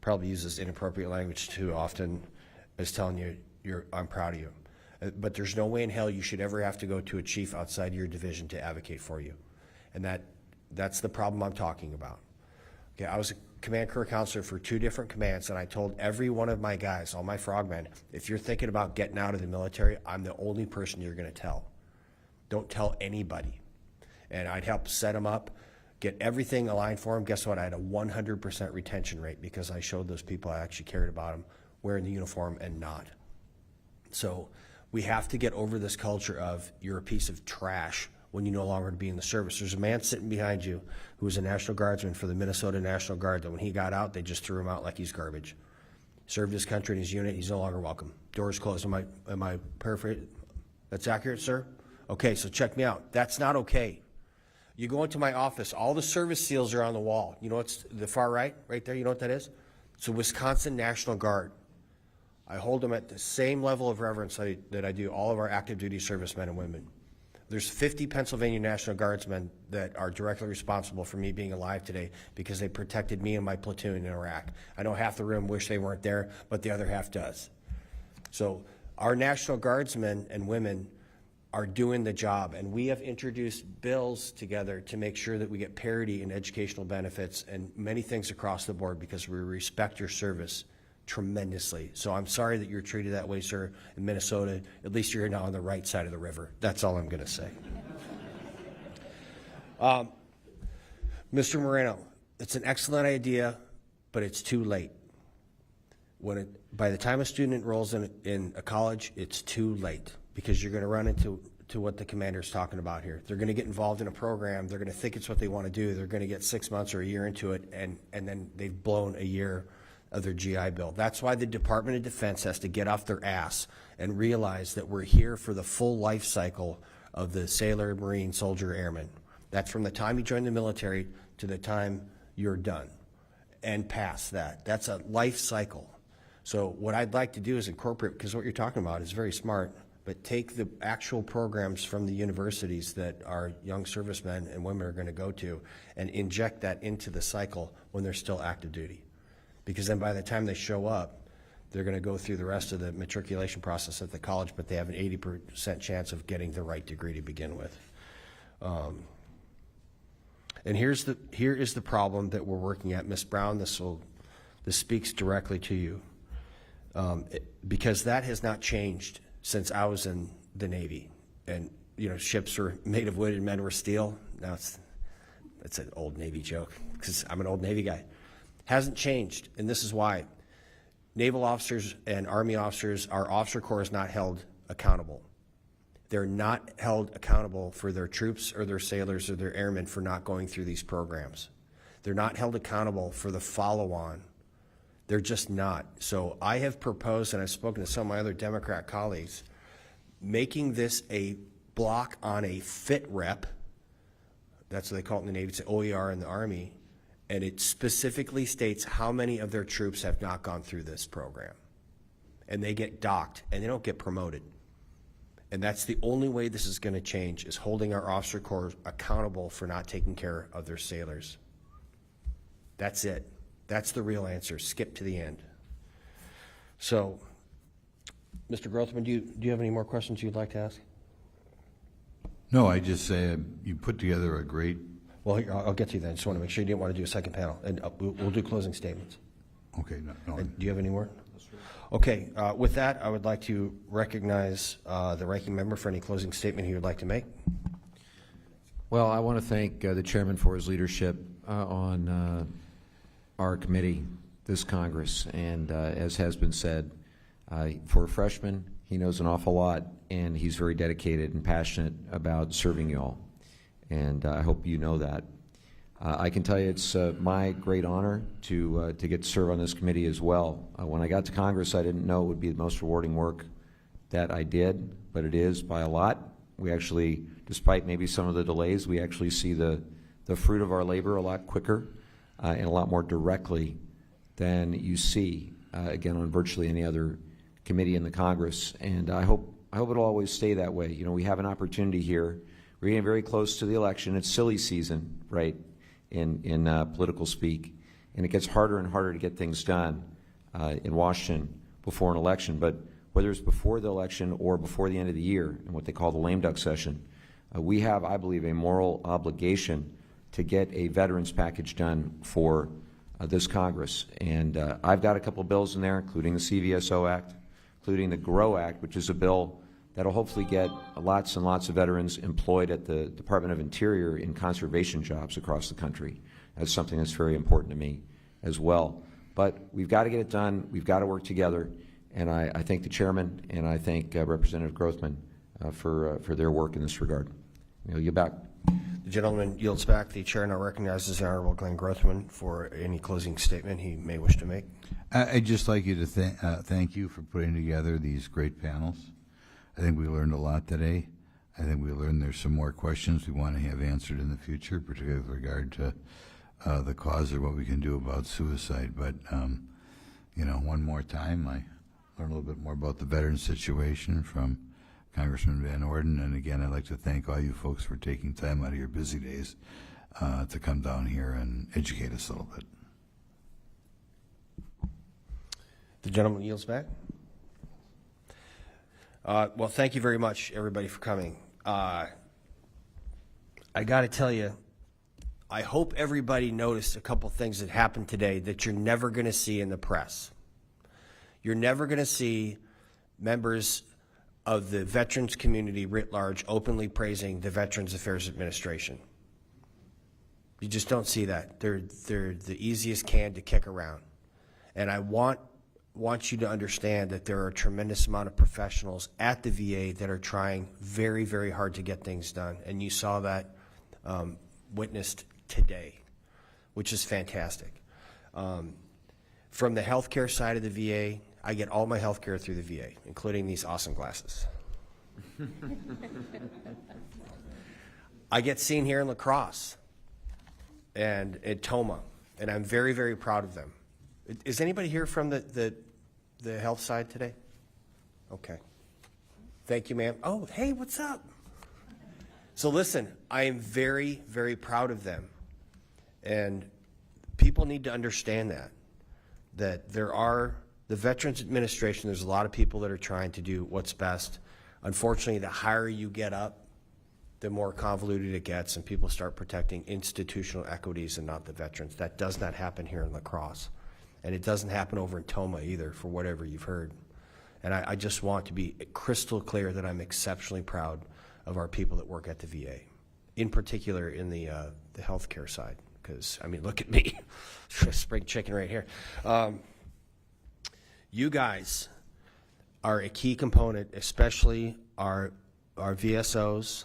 probably uses inappropriate language too often is telling you, I'm proud of you. But there's no way in hell you should ever have to go to a chief outside your division to advocate for you. And that's the problem I'm talking about. Okay, I was command career counselor for 2 different commands, and I told every one of my guys, all my frogmen, if you're thinking about getting out of the military, I'm the only person you're going to tell. Don't tell anybody. And I'd help set them up, get everything aligned for them. Guess what? I had a 100% retention rate because I showed those people I actually cared about them wearing the uniform and not. So we have to get over this culture of you're a piece of trash when you no longer be in the service. There's a man sitting behind you who was a National Guardsman for the Minnesota National Guard that when he got out, they just threw him out like he's garbage. Served his country and his unit, he's no longer welcome. Doors closed. Am I paraphrasing? That's accurate, sir? Okay, so check me out. That's not okay. You go into my office, all the service seals are on the wall. You know what's the far right there? You know what that is? It's a Wisconsin National Guard. I hold them at the same level of reverence that I do all of our active duty servicemen and women. There's 50 Pennsylvania National Guardsmen that are directly responsible for me being alive today because they protected me and my platoon in Iraq. I know half the room wish they weren't there, but the other half does. So our National Guardsmen and women are doing the job, and we have introduced bills together to make sure that we get parity in educational benefits and many things across the board because we respect your service tremendously. So I'm sorry that you're treated that way, sir, in Minnesota. At least you're now on the right side of the river. That's all I'm going to say. Mr. Moreno, it's an excellent idea, but it's too late. By the time a student enrolls in a college, it's too late because you're going to run into what the commander's talking about here. They're going to get involved in a program. They're going to think it's what they want to do. They're going to get 6 months or a year into it, and then they've blown a year of their GI Bill. That's why the Department of Defense has to get off their ass and realize that we're here for the full life cycle of the sailor, Marine, soldier, airman. That's from the time you join the military to the time you're done and past that. That's a life cycle. So what I'd like to do is incorporate, because what you're talking about is very smart, but take the actual programs from the universities that our young servicemen and women are going to go to and inject that into the cycle when they're still active duty. Because then by the time they show up, they're going to go through the rest of the matriculation process at the college, but they have an 80% chance of getting the right degree to begin with. And here is the problem that we're working at. Ms. Brown, this speaks directly to you. Because that has not changed since I was in the Navy. And, ships were made of wood and men were steel. Now it's an old Navy joke because I'm an old Navy guy. Hasn't changed, and this is why. Naval officers and Army officers, our officer corps is not held accountable. They're not held accountable for their troops or their sailors or their airmen for not going through these programs. They're not held accountable for the follow-on. They're just not. So I have proposed, and I've spoken to some of my other Democrat colleagues, making this a block on a fit rep. That's what they call it in the Navy. It's an OER in the Army. And it specifically states how many of their troops have not gone through this program. And they get docked, and they don't get promoted. And that's the only way this is going to change, is holding our officer corps accountable for not taking care of their sailors. That's it. That's the real answer. Skip to the end. So, Mr. Grothman, do you have any more questions you'd like to ask? No, I just say you put together a great... Well, I'll get to you then. Just want to make sure you didn't want to do a second panel. And we'll do closing statements. Okay. No. Do you have any more? Okay. With that, I would like to recognize the ranking member for any closing statement he would like to make. Well, I want to thank the chairman for his leadership on our committee, this Congress. And as has been said, for a freshman, he knows an awful lot, and he's very dedicated and passionate about serving you all. And I hope you know that. I can tell you it's my great honor to get to serve on this committee as well. When I got to Congress, I didn't know it would be the most rewarding work that I did, but it is by a lot. We actually, despite maybe some of the delays, we actually see the fruit of our labor a lot quicker and a lot more directly than you see, again, on virtually any other committee in the Congress. And I hope it'll always stay that way. We have an opportunity here. We're getting very close to the election. It's silly season, right, in political speak. And it gets harder and harder to get things done in Washington before an election. But whether it's before the election or before the end of the year, in what they call the lame duck session, we have, I believe, a moral obligation to get a veterans package done for this Congress. And I've got a couple bills in there, including the CVSO Act, including the GROW Act, which is a bill that'll hopefully get lots and lots of veterans employed at the Department of Interior in conservation jobs across the country. That's something that's very important to me as well. But we've got to get it done. We've got to work together. And I thank the chairman and I thank Representative Grothman for their work in this regard. You'll get back. The gentleman yields back. The chair now recognizes the Honorable Glenn Grothman for any closing statement he may wish to make. I'd just like you to thank you for putting together these great panels. I think we learned a lot today. I think we learned there's some more questions we want to have answered in the future, particularly with regard to the cause or what we can do about suicide. But, you know, one more time, I learned a little bit more about the veteran situation from Congressman Van Orden. And again, I'd like to thank all you folks for taking time out of your busy days to come down here and educate us a little bit. The gentleman yields back. Well, thank you very much, everybody, for coming. I got to tell you, I hope everybody noticed a couple things that happened today that you're never going to see in the press. You're never going to see members of the veterans community writ large openly praising the Veterans Affairs Administration. You just don't see that. They're the easiest can to kick around. And I want you to understand that there are a tremendous amount of professionals at the VA that are trying very, very hard to get things done. And you saw that witnessed today, which is fantastic. From the healthcare side of the VA, I get all my healthcare through the VA, including these awesome glasses. I get seen here in La Crosse and at Toma, and I'm very, very proud of them. Is anybody here from the health side today? Okay. Thank you, ma'am. Oh, hey, what's up? So listen, I am very, very proud of them. And people need to understand that there are, the Veterans Administration, there's a lot of people that are trying to do what's best. Unfortunately, the higher you get up, the more convoluted it gets, and people start protecting institutional equities and not the veterans. That does not happen here in La Crosse. And it doesn't happen over in Toma either, for whatever you've heard. And I just want to be crystal clear that I'm exceptionally proud of our people that work at the VA, in particular in the healthcare side. Because, I mean, look at me, spring chicken right here. You guys are a key component, especially our VSOs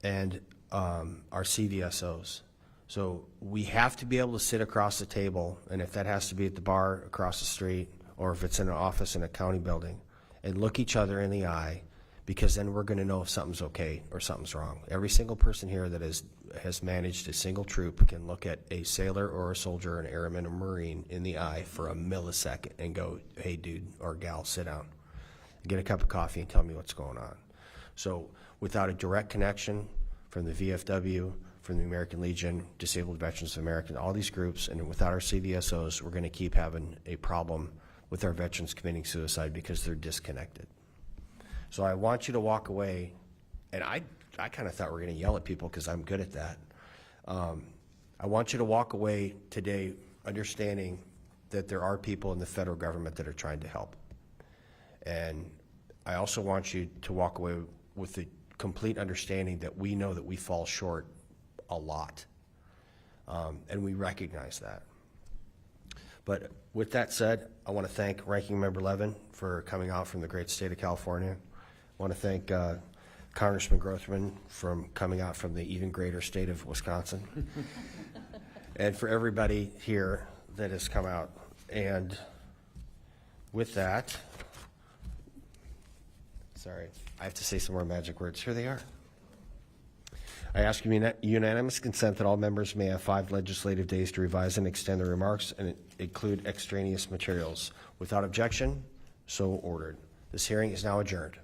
and our CVSOs. So we have to be able to sit across the table, and if that has to be at the bar across the street, or if it's in an office in a county building, and look each other in the eye, because then we're going to know if something's okay or something's wrong. Every single person here that has managed a single troop can look at a sailor or a soldier, an airman or Marine in the eye for a millisecond and go, hey, dude or gal, sit down. Get a cup of coffee and tell me what's going on. So without a direct connection from the VFW, from the American Legion, Disabled Veterans of America, all these groups, and without our CVSOs, we're going to keep having a problem with our veterans committing suicide because they're disconnected. So I want you to walk away, and I kind of thought we were going to yell at people because I'm good at that. I want you to walk away today understanding that there are people in the federal government that are trying to help. And I also want you to walk away with the complete understanding that we know that we fall short a lot, and we recognize that. But with that said, I want to thank Ranking Member Levin for coming out from the great state of California. I want to thank Congressman Grothman for coming out from the even greater state of Wisconsin. And for everybody here that has come out. And with that, sorry, I have to say some more magic words. Here they are. I ask unanimous consent that all members may have 5 legislative days to revise and extend their remarks and include extraneous materials. Without objection, so ordered. This hearing is now adjourned.